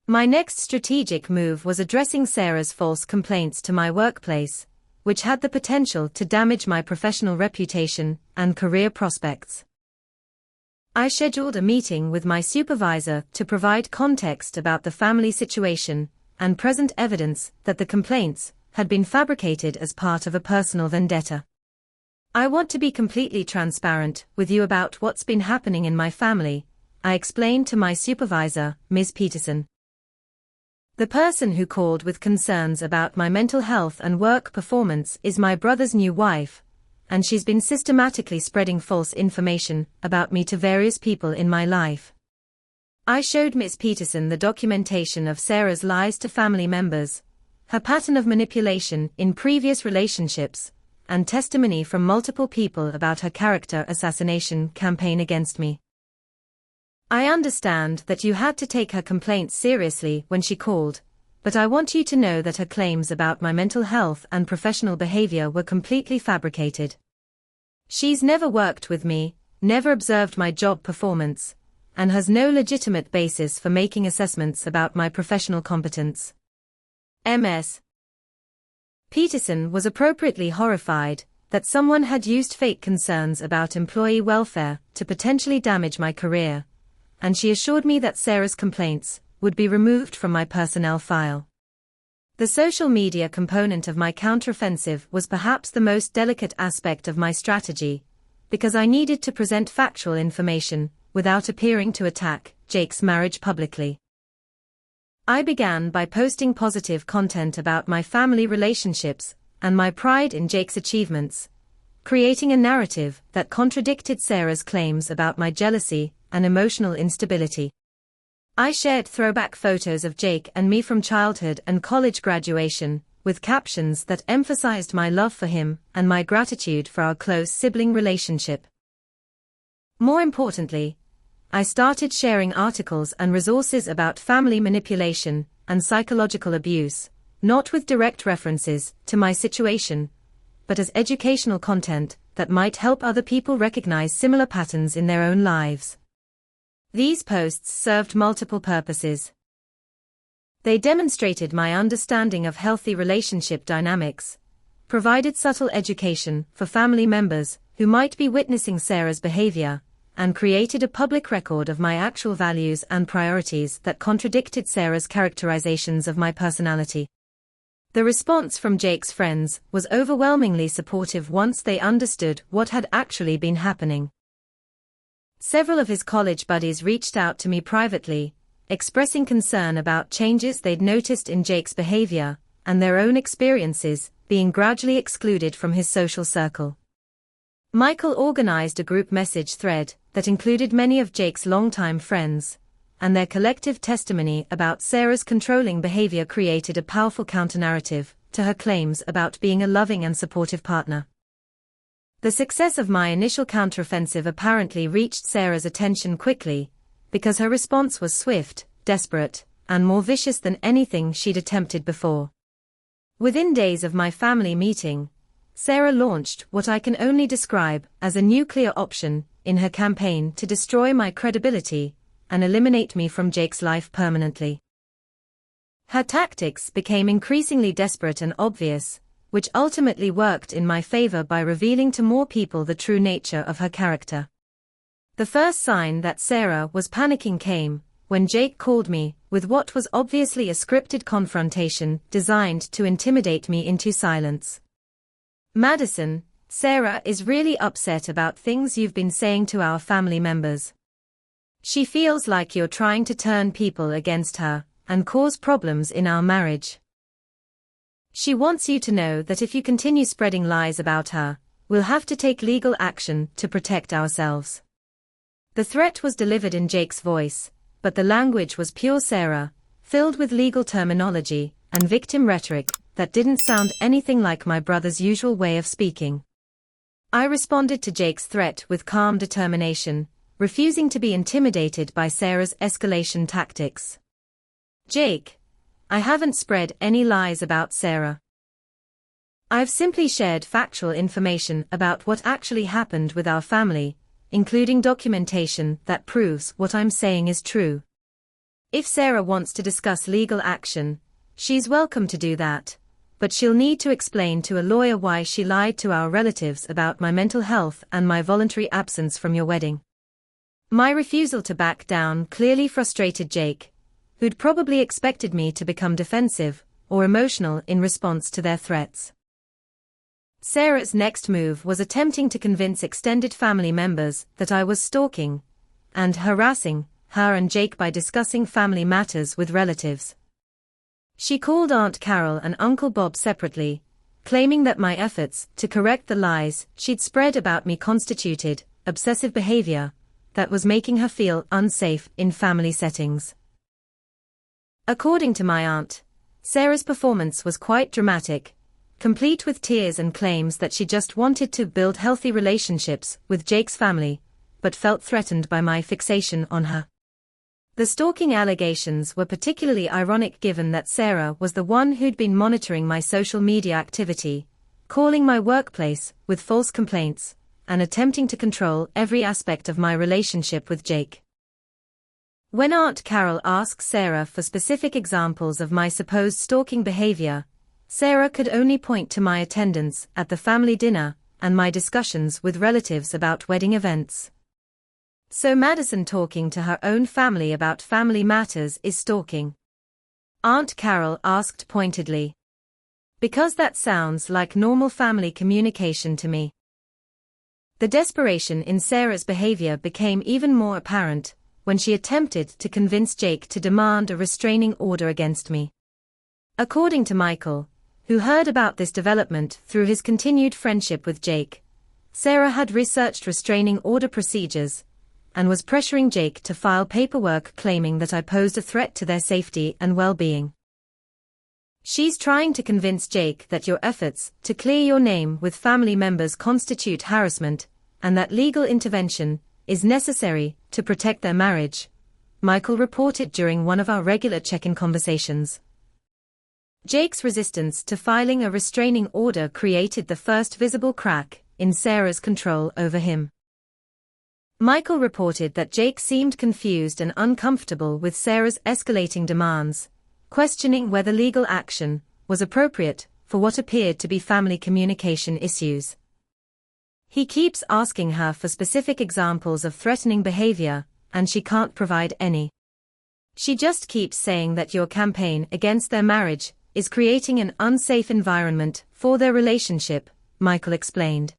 My next strategic move was addressing Sarah's false complaints to my workplace, which had the potential to damage my professional reputation and career prospects. I scheduled a meeting with my supervisor to provide context about the family situation and present evidence that the complaints had been fabricated as part of a personal vendetta. I want to be completely transparent with you about what's been happening in my family, I explained to my supervisor, Ms. Peterson. The person who called with concerns about my mental health and work performance is my brother's new wife, and she's been systematically spreading false information about me to various people in my life. I showed Ms. Peterson the documentation of Sarah's lies to family members, her pattern of manipulation in previous relationships, and testimony from multiple people about her character assassination campaign against me. I understand that you had to take her complaints seriously when she called, but I want you to know that her claims about my mental health and professional behavior were completely fabricated. She's never worked with me, never observed my job performance, and has no legitimate basis for making assessments about my professional competence. Ms. Peterson was appropriately horrified that someone had used fake concerns about employee welfare to potentially damage my career, and she assured me that Sarah's complaints would be removed from my personnel file. The social media component of my counteroffensive was perhaps the most delicate aspect of my strategy, because I needed to present factual information without appearing to attack Jake's marriage publicly. I began by posting positive content about my family relationships and my pride in Jake's achievements, creating a narrative that contradicted Sarah's claims about my jealousy and emotional instability. I shared throwback photos of Jake and me from childhood and college graduation, with captions that emphasized my love for him and my gratitude for our close sibling relationship. More importantly, I started sharing articles and resources about family manipulation and psychological abuse, not with direct references to my situation, but as educational content that might help other people recognize similar patterns in their own lives. These posts served multiple purposes. They demonstrated my understanding of healthy relationship dynamics, provided subtle education for family members who might be witnessing Sarah's behavior, and created a public record of my actual values and priorities that contradicted Sarah's characterizations of my personality. The response from Jake's friends was overwhelmingly supportive once they understood what had actually been happening. Several of his college buddies reached out to me privately, expressing concern about changes they'd noticed in Jake's behavior, and their own experiences being gradually excluded from his social circle. Michael organized a group message thread that included many of Jake's longtime friends, and their collective testimony about Sarah's controlling behavior created a powerful counter-narrative to her claims about being a loving and supportive partner. The success of my initial counteroffensive apparently reached Sarah's attention quickly, because her response was swift, desperate, and more vicious than anything she'd attempted before. Within days of my family meeting, Sarah launched what I can only describe as a nuclear option in her campaign to destroy my credibility and eliminate me from Jake's life permanently. Her tactics became increasingly desperate and obvious, which ultimately worked in my favor by revealing to more people the true nature of her character. The first sign that Sarah was panicking came when Jake called me with what was obviously a scripted confrontation designed to intimidate me into silence. "Madison, Sarah is really upset about things you've been saying to our family members. She feels like you're trying to turn people against her and cause problems in our marriage. She wants you to know that if you continue spreading lies about her, we'll have to take legal action to protect ourselves." The threat was delivered in Jake's voice, but the language was pure Sarah, filled with legal terminology and victim rhetoric that didn't sound anything like my brother's usual way of speaking. I responded to Jake's threat with calm determination, refusing to be intimidated by Sarah's escalation tactics. Jake, I haven't spread any lies about Sarah. I've simply shared factual information about what actually happened with our family, including documentation that proves what I'm saying is true. If Sarah wants to discuss legal action, she's welcome to do that, but she'll need to explain to a lawyer why she lied to our relatives about my mental health and my voluntary absence from your wedding. My refusal to back down clearly frustrated Jake, who'd probably expected me to become defensive or emotional in response to their threats. Sarah's next move was attempting to convince extended family members that I was stalking and harassing her and Jake by discussing family matters with relatives. She called Aunt Carol and Uncle Bob separately, claiming that my efforts to correct the lies she'd spread about me constituted obsessive behavior that was making her feel unsafe in family settings. According to my aunt, Sarah's performance was quite dramatic, complete with tears and claims that she just wanted to build healthy relationships with Jake's family, but felt threatened by my fixation on her. The stalking allegations were particularly ironic given that Sarah was the one who'd been monitoring my social media activity, calling my workplace with false complaints, and attempting to control every aspect of my relationship with Jake. When Aunt Carol asked Sarah for specific examples of my supposed stalking behavior, Sarah could only point to my attendance at the family dinner and my discussions with relatives about wedding events. So Madison talking to her own family about family matters is stalking? Aunt Carol asked pointedly. Because that sounds like normal family communication to me. The desperation in Sarah's behavior became even more apparent when she attempted to convince Jake to demand a restraining order against me. According to Michael, who heard about this development through his continued friendship with Jake, Sarah had researched restraining order procedures and was pressuring Jake to file paperwork claiming that I posed a threat to their safety and well-being. She's trying to convince Jake that your efforts to clear your name with family members constitute harassment, and that legal intervention is necessary to protect their marriage, Michael reported during one of our regular check-in conversations. Jake's resistance to filing a restraining order created the first visible crack in Sarah's control over him. Michael reported that Jake seemed confused and uncomfortable with Sarah's escalating demands, questioning whether legal action was appropriate for what appeared to be family communication issues. He keeps asking her for specific examples of threatening behavior, and she can't provide any. She just keeps saying that your campaign against their marriage is creating an unsafe environment for their relationship, Michael explained.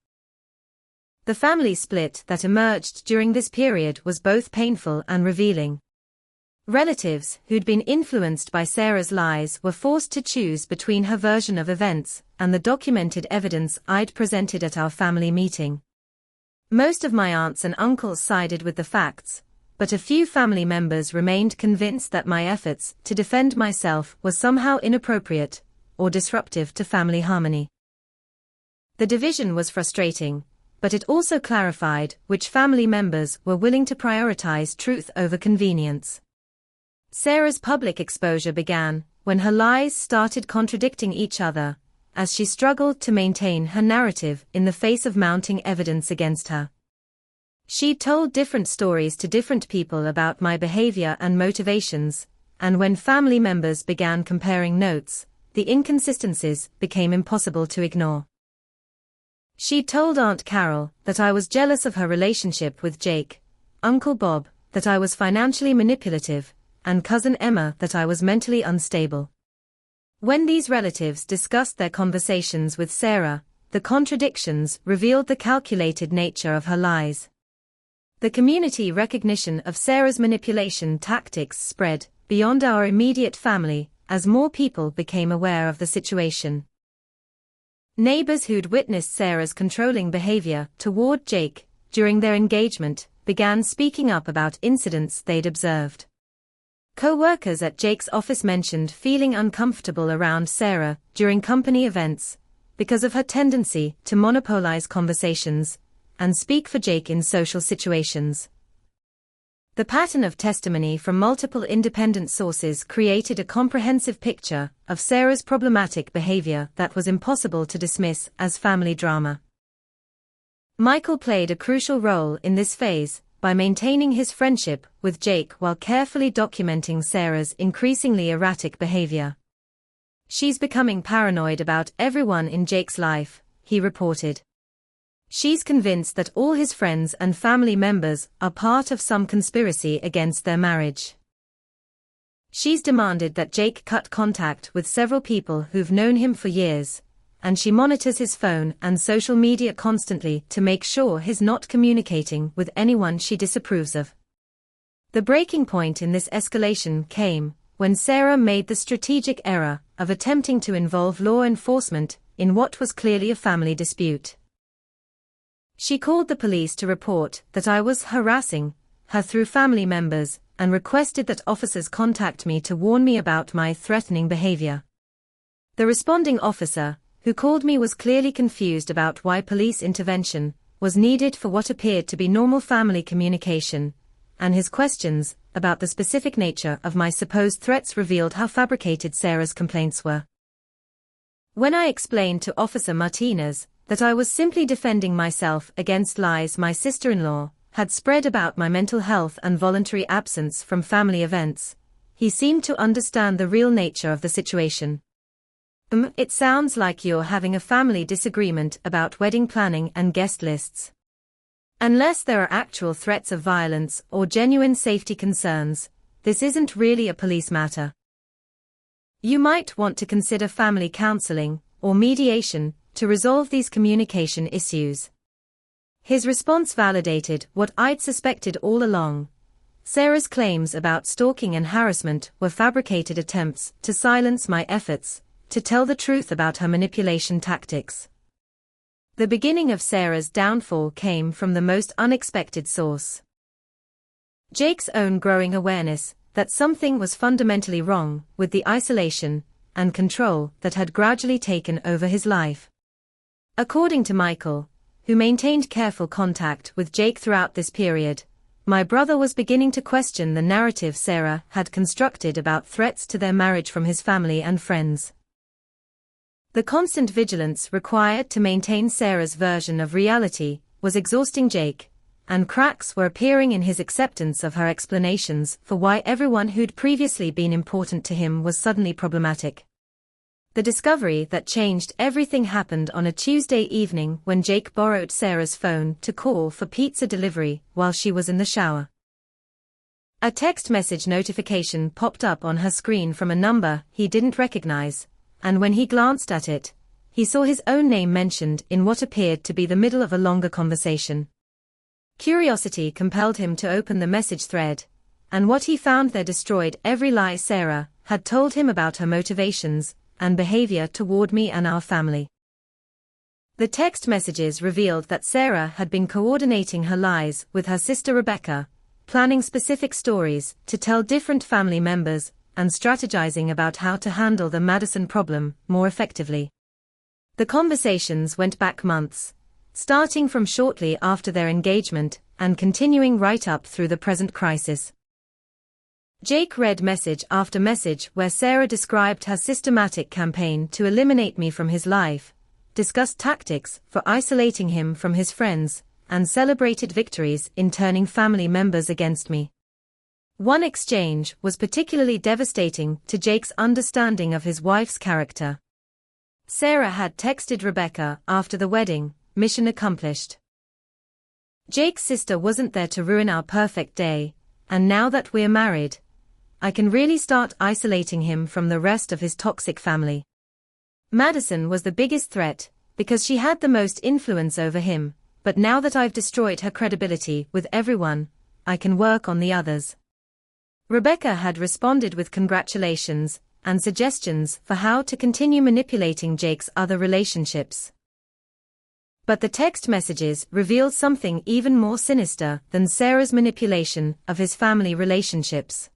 The family split that emerged during this period was both painful and revealing. Relatives who'd been influenced by Sarah's lies were forced to choose between her version of events and the documented evidence I'd presented at our family meeting. Most of my aunts and uncles sided with the facts, but a few family members remained convinced that my efforts to defend myself were somehow inappropriate or disruptive to family harmony. The division was frustrating, but it also clarified which family members were willing to prioritize truth over convenience. Sarah's public exposure began when her lies started contradicting each other, as she struggled to maintain her narrative in the face of mounting evidence against her. She told different stories to different people about my behavior and motivations, and when family members began comparing notes, the inconsistencies became impossible to ignore. She told Aunt Carol that I was jealous of her relationship with Jake, Uncle Bob that I was financially manipulative, and Cousin Emma that I was mentally unstable. When these relatives discussed their conversations with Sarah, the contradictions revealed the calculated nature of her lies. The community recognition of Sarah's manipulation tactics spread beyond our immediate family as more people became aware of the situation. Neighbors who'd witnessed Sarah's controlling behavior toward Jake during their engagement began speaking up about incidents they'd observed. Co-workers at Jake's office mentioned feeling uncomfortable around Sarah during company events because of her tendency to monopolize conversations and speak for Jake in social situations. The pattern of testimony from multiple independent sources created a comprehensive picture of Sarah's problematic behavior that was impossible to dismiss as family drama. Michael played a crucial role in this phase by maintaining his friendship with Jake while carefully documenting Sarah's increasingly erratic behavior. "She's becoming paranoid about everyone in Jake's life," he reported. "She's convinced that all his friends and family members are part of some conspiracy against their marriage. She's demanded that Jake cut contact with several people who've known him for years, and she monitors his phone and social media constantly to make sure he's not communicating with anyone she disapproves of." The breaking point in this escalation came when Sarah made the strategic error of attempting to involve law enforcement in what was clearly a family dispute. She called the police to report that I was harassing her through family members and requested that officers contact me to warn me about my threatening behavior. The responding officer, who called me, was clearly confused about why police intervention was needed for what appeared to be normal family communication, and his questions about the specific nature of my supposed threats revealed how fabricated Sarah's complaints were. When I explained to Officer Martinez that I was simply defending myself against lies my sister-in-law had spread about my mental health and voluntary absence from family events, he seemed to understand the real nature of the situation. It sounds like you're having a family disagreement about wedding planning and guest lists. Unless there are actual threats of violence or genuine safety concerns, this isn't really a police matter. You might want to consider family counseling or mediation to resolve these communication issues." His response validated what I'd suspected all along. Sarah's claims about stalking and harassment were fabricated attempts to silence my efforts to tell the truth about her manipulation tactics. The beginning of Sarah's downfall came from the most unexpected source. Jake's own growing awareness that something was fundamentally wrong with the isolation and control that had gradually taken over his life. According to Michael, who maintained careful contact with Jake throughout this period, my brother was beginning to question the narrative Sarah had constructed about threats to their marriage from his family and friends. The constant vigilance required to maintain Sarah's version of reality was exhausting Jake, and cracks were appearing in his acceptance of her explanations for why everyone who'd previously been important to him was suddenly problematic. The discovery that changed everything happened on a Tuesday evening when Jake borrowed Sarah's phone to call for pizza delivery while she was in the shower. A text message notification popped up on her screen from a number he didn't recognize, and when he glanced at it, he saw his own name mentioned in what appeared to be the middle of a longer conversation. Curiosity compelled him to open the message thread, and what he found there destroyed every lie Sarah had told him about her motivations and behavior toward me and our family. The text messages revealed that Sarah had been coordinating her lies with her sister Rebecca, planning specific stories to tell different family members, and strategizing about how to handle the Madison problem more effectively. The conversations went back months, starting from shortly after their engagement and continuing right up through the present crisis. Jake read message after message where Sarah described her systematic campaign to eliminate me from his life, discussed tactics for isolating him from his friends, and celebrated victories in turning family members against me. One exchange was particularly devastating to Jake's understanding of his wife's character. Sarah had texted Rebecca after the wedding, "Mission accomplished. Jake's sister wasn't there to ruin our perfect day, and now that we're married, I can really start isolating him from the rest of his toxic family. Madison was the biggest threat, because she had the most influence over him, but now that I've destroyed her credibility with everyone, I can work on the others." Rebecca had responded with congratulations and suggestions for how to continue manipulating Jake's other relationships. But the text messages revealed something even more sinister than Sarah's manipulation of his family relationships.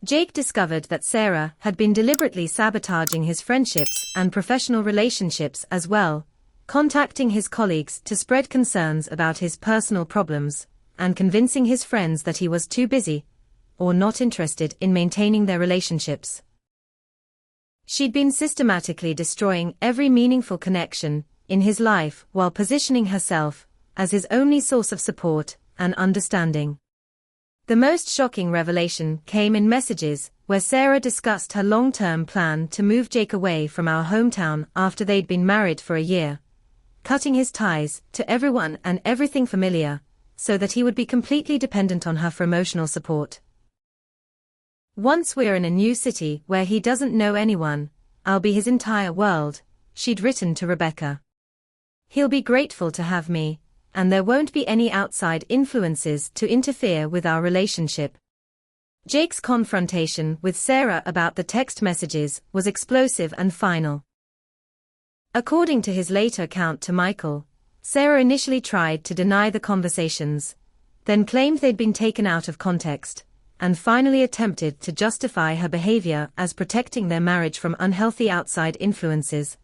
Jake discovered that Sarah had been deliberately sabotaging his friendships and professional relationships as well, contacting his colleagues to spread concerns about his personal problems, and convincing his friends that he was too busy or not interested in maintaining their relationships. She'd been systematically destroying every meaningful connection in his life while positioning herself as his only source of support and understanding. The most shocking revelation came in messages where Sarah discussed her long-term plan to move Jake away from our hometown after they'd been married for a year, cutting his ties to everyone and everything familiar, so that he would be completely dependent on her for emotional support. "Once we're in a new city where he doesn't know anyone, I'll be his entire world," she'd written to Rebecca. "He'll be grateful to have me, and there won't be any outside influences to interfere with our relationship." Jake's confrontation with Sarah about the text messages was explosive and final. According to his later account to Michael, Sarah initially tried to deny the conversations, then claimed they'd been taken out of context, and finally attempted to justify her behavior as protecting their marriage from unhealthy outside influences.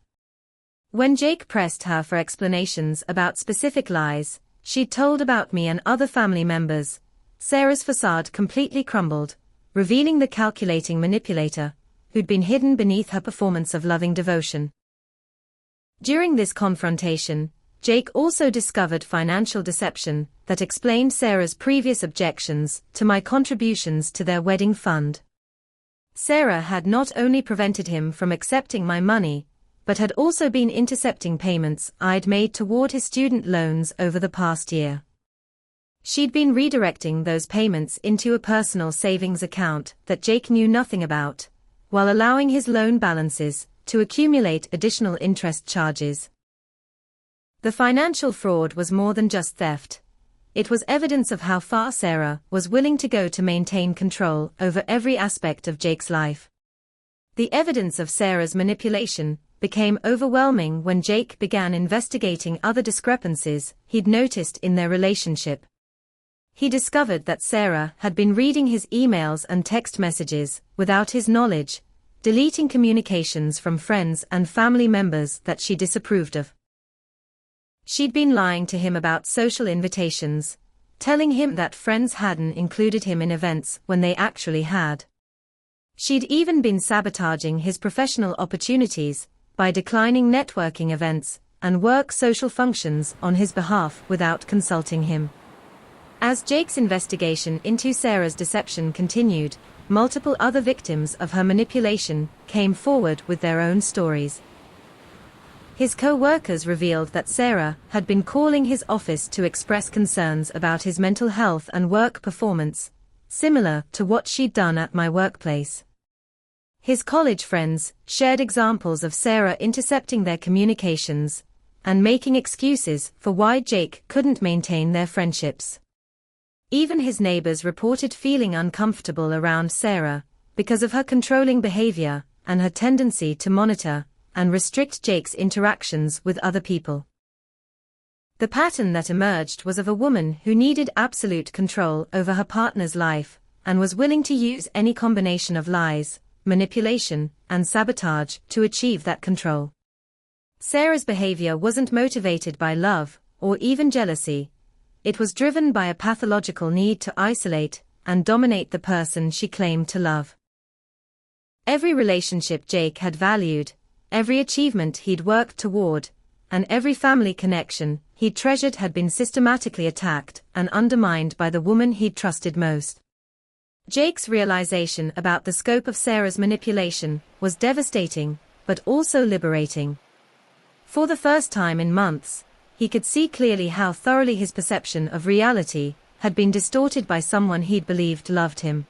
When Jake pressed her for explanations about specific lies she'd told about me and other family members, Sarah's facade completely crumbled, revealing the calculating manipulator who'd been hidden beneath her performance of loving devotion. During this confrontation, Jake also discovered financial deception that explained Sarah's previous objections to my contributions to their wedding fund. Sarah had not only prevented him from accepting my money, but had also been intercepting payments I'd made toward his student loans over the past year. She'd been redirecting those payments into a personal savings account that Jake knew nothing about, while allowing his loan balances to accumulate additional interest charges. The financial fraud was more than just theft. It was evidence of how far Sarah was willing to go to maintain control over every aspect of Jake's life. The evidence of Sarah's manipulation became overwhelming when Jake began investigating other discrepancies he'd noticed in their relationship. He discovered that Sarah had been reading his emails and text messages without his knowledge, deleting communications from friends and family members that she disapproved of. She'd been lying to him about social invitations, telling him that friends hadn't included him in events when they actually had. She'd even been sabotaging his professional opportunities by declining networking events and work social functions on his behalf without consulting him. As Jake's investigation into Sarah's deception continued, multiple other victims of her manipulation came forward with their own stories. His co-workers revealed that Sarah had been calling his office to express concerns about his mental health and work performance, similar to what she'd done at my workplace. His college friends shared examples of Sarah intercepting their communications and making excuses for why Jake couldn't maintain their friendships. Even his neighbors reported feeling uncomfortable around Sarah because of her controlling behavior and her tendency to monitor and restrict Jake's interactions with other people. The pattern that emerged was of a woman who needed absolute control over her partner's life and was willing to use any combination of lies, manipulation, and sabotage to achieve that control. Sarah's behavior wasn't motivated by love or even jealousy. It was driven by a pathological need to isolate and dominate the person she claimed to love. Every relationship Jake had valued, every achievement he'd worked toward, and every family connection he'd treasured had been systematically attacked and undermined by the woman he'd trusted most. Jake's realization about the scope of Sarah's manipulation was devastating, but also liberating. For the first time in months, he could see clearly how thoroughly his perception of reality had been distorted by someone he'd believed loved him.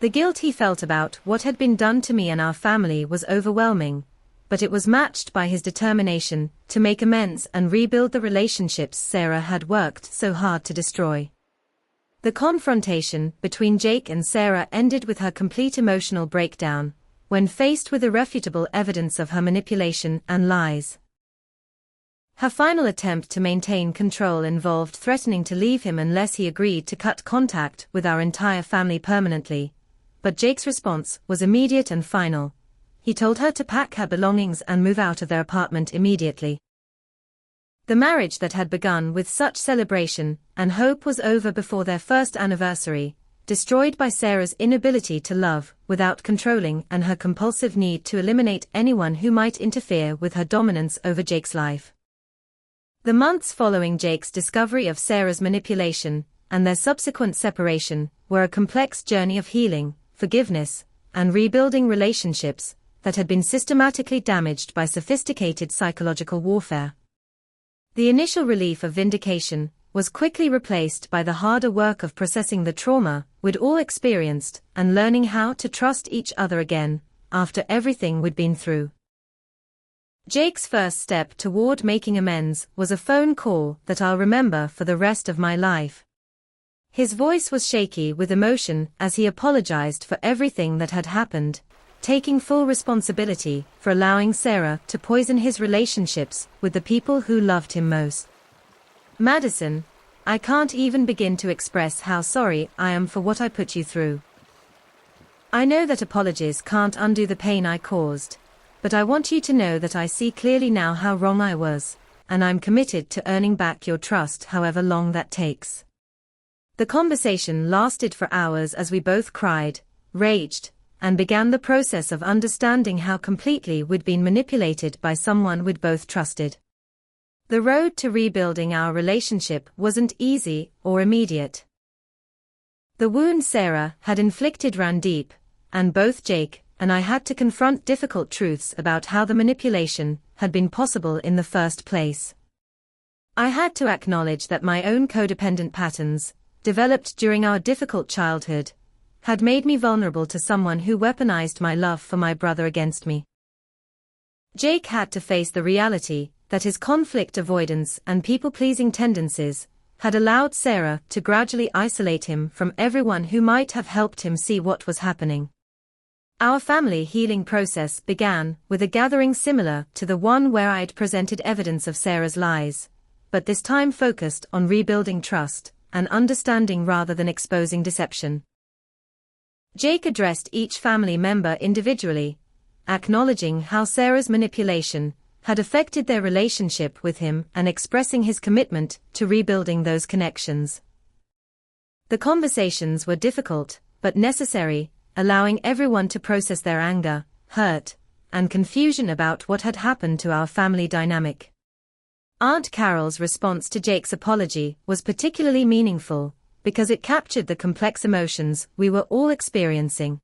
The guilt he felt about what had been done to me and our family was overwhelming, but it was matched by his determination to make amends and rebuild the relationships Sarah had worked so hard to destroy. The confrontation between Jake and Sarah ended with her complete emotional breakdown, when faced with irrefutable evidence of her manipulation and lies. Her final attempt to maintain control involved threatening to leave him unless he agreed to cut contact with our entire family permanently, but Jake's response was immediate and final. He told her to pack her belongings and move out of their apartment immediately. The marriage that had begun with such celebration and hope was over before their first anniversary, destroyed by Sarah's inability to love without controlling and her compulsive need to eliminate anyone who might interfere with her dominance over Jake's life. The months following Jake's discovery of Sarah's manipulation and their subsequent separation were a complex journey of healing, forgiveness, and rebuilding relationships that had been systematically damaged by sophisticated psychological warfare. The initial relief of vindication was quickly replaced by the harder work of processing the trauma we'd all experienced and learning how to trust each other again after everything we'd been through. Jake's first step toward making amends was a phone call that I'll remember for the rest of my life. His voice was shaky with emotion as he apologized for everything that had happened, taking full responsibility for allowing Sarah to poison his relationships with the people who loved him most. "Madison, I can't even begin to express how sorry I am for what I put you through. I know that apologies can't undo the pain I caused, but I want you to know that I see clearly now how wrong I was, and I'm committed to earning back your trust however long that takes." The conversation lasted for hours as we both cried, raged, and began the process of understanding how completely we'd been manipulated by someone we'd both trusted. The road to rebuilding our relationship wasn't easy or immediate. The wound Sarah had inflicted ran deep, and both Jake and I had to confront difficult truths about how the manipulation had been possible in the first place. I had to acknowledge that my own codependent patterns, developed during our difficult childhood, had made me vulnerable to someone who weaponized my love for my brother against me. Jake had to face the reality that his conflict avoidance and people-pleasing tendencies had allowed Sarah to gradually isolate him from everyone who might have helped him see what was happening. Our family healing process began with a gathering similar to the one where I'd presented evidence of Sarah's lies, but this time focused on rebuilding trust and understanding rather than exposing deception. Jake addressed each family member individually, acknowledging how Sarah's manipulation had affected their relationship with him and expressing his commitment to rebuilding those connections. The conversations were difficult, but necessary, allowing everyone to process their anger, hurt, and confusion about what had happened to our family dynamic. Aunt Carol's response to Jake's apology was particularly meaningful, because it captured the complex emotions we were all experiencing.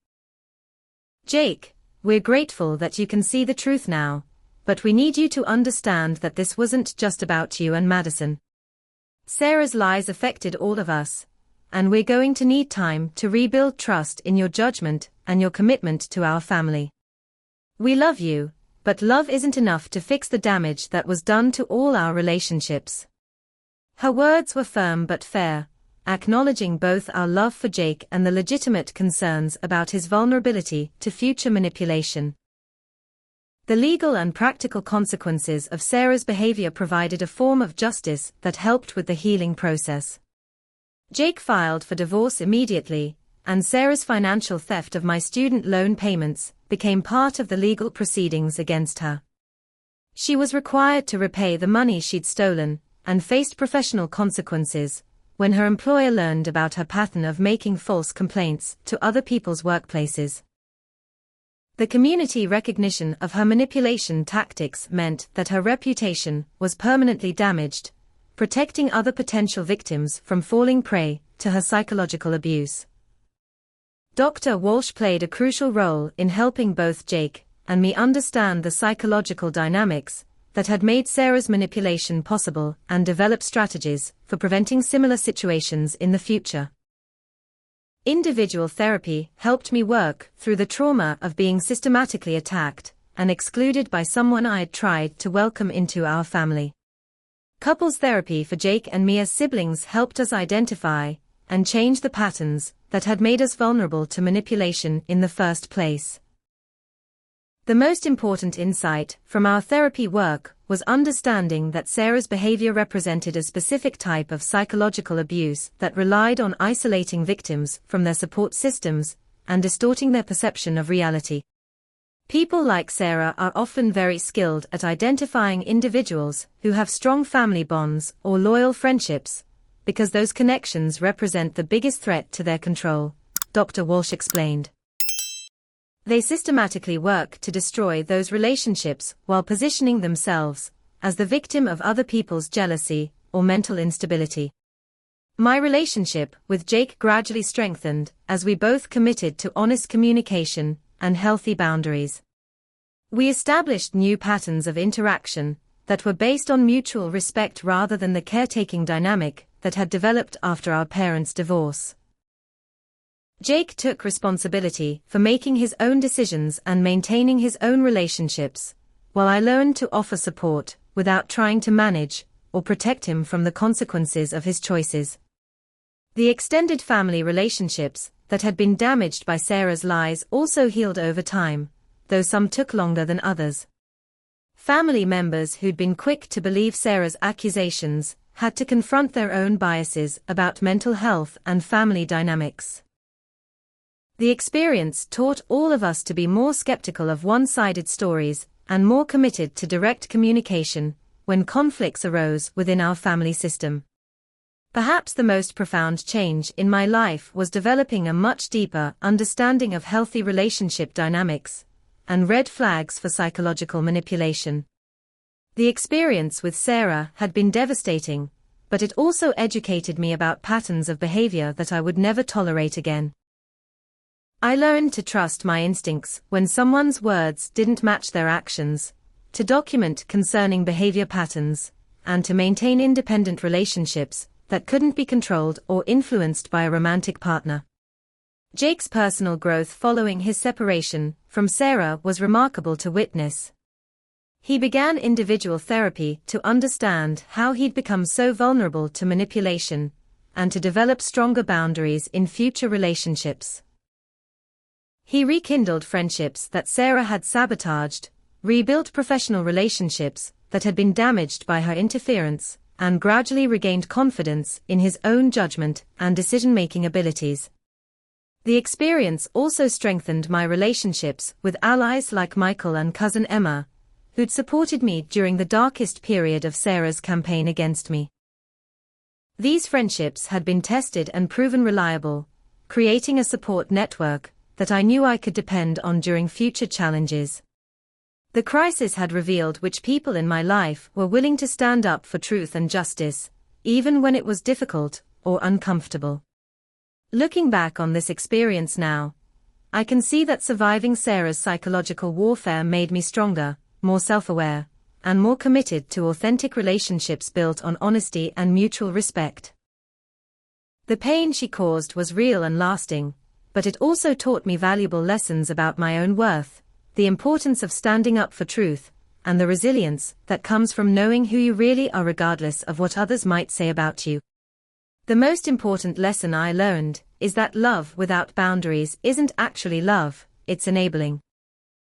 "Jake, we're grateful that you can see the truth now, but we need you to understand that this wasn't just about you and Madison. Sarah's lies affected all of us, and we're going to need time to rebuild trust in your judgment and your commitment to our family. We love you, but love isn't enough to fix the damage that was done to all our relationships." Her words were firm but fair, acknowledging both our love for Jake and the legitimate concerns about his vulnerability to future manipulation. The legal and practical consequences of Sarah's behavior provided a form of justice that helped with the healing process. Jake filed for divorce immediately, and Sarah's financial theft of my student loan payments became part of the legal proceedings against her. She was required to repay the money she'd stolen, and faced professional consequences when her employer learned about her pattern of making false complaints to other people's workplaces. The community recognition of her manipulation tactics meant that her reputation was permanently damaged, protecting other potential victims from falling prey to her psychological abuse. Dr. Walsh played a crucial role in helping both Jake and me understand the psychological dynamics that had made Sarah's manipulation possible and develop strategies for preventing similar situations in the future. Individual therapy helped me work through the trauma of being systematically attacked and excluded by someone I had tried to welcome into our family. Couples therapy for Jake and me as siblings helped us identify and change the patterns that had made us vulnerable to manipulation in the first place. The most important insight from our therapy work was understanding that Sarah's behavior represented a specific type of psychological abuse that relied on isolating victims from their support systems and distorting their perception of reality. People like Sarah are often very skilled at identifying individuals who have strong family bonds or loyal friendships, because those connections represent the biggest threat to their control, Dr. Walsh explained. They systematically work to destroy those relationships while positioning themselves as the victim of other people's jealousy or mental instability. My relationship with Jake gradually strengthened as we both committed to honest communication and healthy boundaries. We established new patterns of interaction that were based on mutual respect rather than the caretaking dynamic that had developed after our parents' divorce. Jake took responsibility for making his own decisions and maintaining his own relationships, while I learned to offer support without trying to manage or protect him from the consequences of his choices. The extended family relationships that had been damaged by Sarah's lies also healed over time, though some took longer than others. Family members who'd been quick to believe Sarah's accusations had to confront their own biases about mental health and family dynamics. The experience taught all of us to be more skeptical of one-sided stories and more committed to direct communication when conflicts arose within our family system. Perhaps the most profound change in my life was developing a much deeper understanding of healthy relationship dynamics and red flags for psychological manipulation. The experience with Sarah had been devastating, but it also educated me about patterns of behavior that I would never tolerate again. I learned to trust my instincts when someone's words didn't match their actions, to document concerning behavior patterns, and to maintain independent relationships that couldn't be controlled or influenced by a romantic partner. Jake's personal growth following his separation from Sarah was remarkable to witness. He began individual therapy to understand how he'd become so vulnerable to manipulation, and to develop stronger boundaries in future relationships. He rekindled friendships that Sarah had sabotaged, rebuilt professional relationships that had been damaged by her interference, and gradually regained confidence in his own judgment and decision-making abilities. The experience also strengthened my relationships with allies like Michael and cousin Emma, who'd supported me during the darkest period of Sarah's campaign against me. These friendships had been tested and proven reliable, creating a support network that I knew I could depend on during future challenges. The crisis had revealed which people in my life were willing to stand up for truth and justice, even when it was difficult or uncomfortable. Looking back on this experience now, I can see that surviving Sarah's psychological warfare made me stronger, more self-aware, and more committed to authentic relationships built on honesty and mutual respect. The pain she caused was real and lasting, but it also taught me valuable lessons about my own worth, the importance of standing up for truth, and the resilience that comes from knowing who you really are regardless of what others might say about you. The most important lesson I learned is that love without boundaries isn't actually love, it's enabling.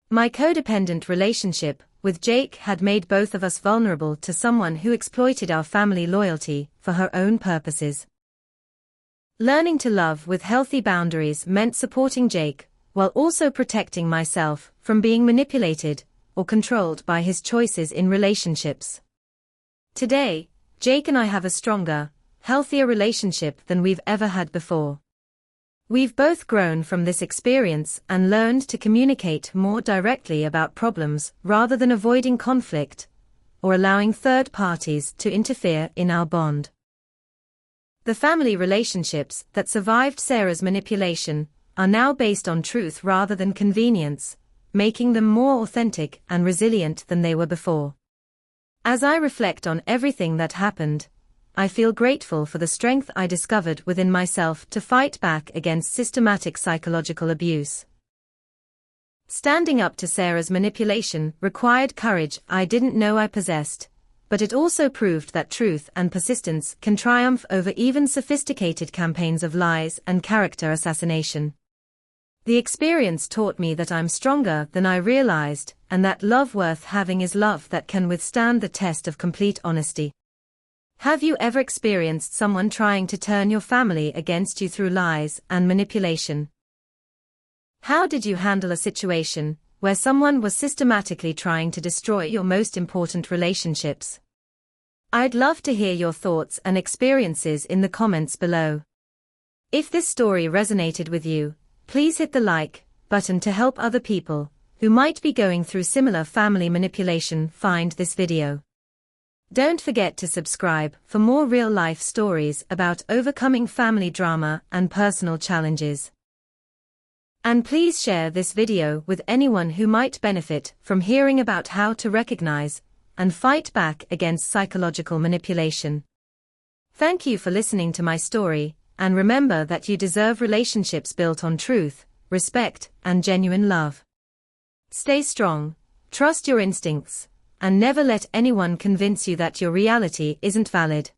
My codependent relationship with Jake had made both of us vulnerable to someone who exploited our family loyalty for her own purposes. Learning to love with healthy boundaries meant supporting Jake, while also protecting myself from being manipulated or controlled by his choices in relationships. Today, Jake and I have a stronger, healthier relationship than we've ever had before. We've both grown from this experience and learned to communicate more directly about problems rather than avoiding conflict or allowing third parties to interfere in our bond. The family relationships that survived Sarah's manipulation are now based on truth rather than convenience, making them more authentic and resilient than they were before. As I reflect on everything that happened, I feel grateful for the strength I discovered within myself to fight back against systematic psychological abuse. Standing up to Sarah's manipulation required courage I didn't know I possessed, but it also proved that truth and persistence can triumph over even sophisticated campaigns of lies and character assassination. The experience taught me that I'm stronger than I realized, and that love worth having is love that can withstand the test of complete honesty. Have you ever experienced someone trying to turn your family against you through lies and manipulation? How did you handle a situation where someone was systematically trying to destroy your most important relationships? I'd love to hear your thoughts and experiences in the comments below. If this story resonated with you, please hit the like button to help other people who might be going through similar family manipulation find this video. Don't forget to subscribe for more real-life stories about overcoming family drama and personal challenges. And please share this video with anyone who might benefit from hearing about how to recognize and fight back against psychological manipulation. Thank you for listening to my story, and remember that you deserve relationships built on truth, respect, and genuine love. Stay strong, trust your instincts, and never let anyone convince you that your reality isn't valid.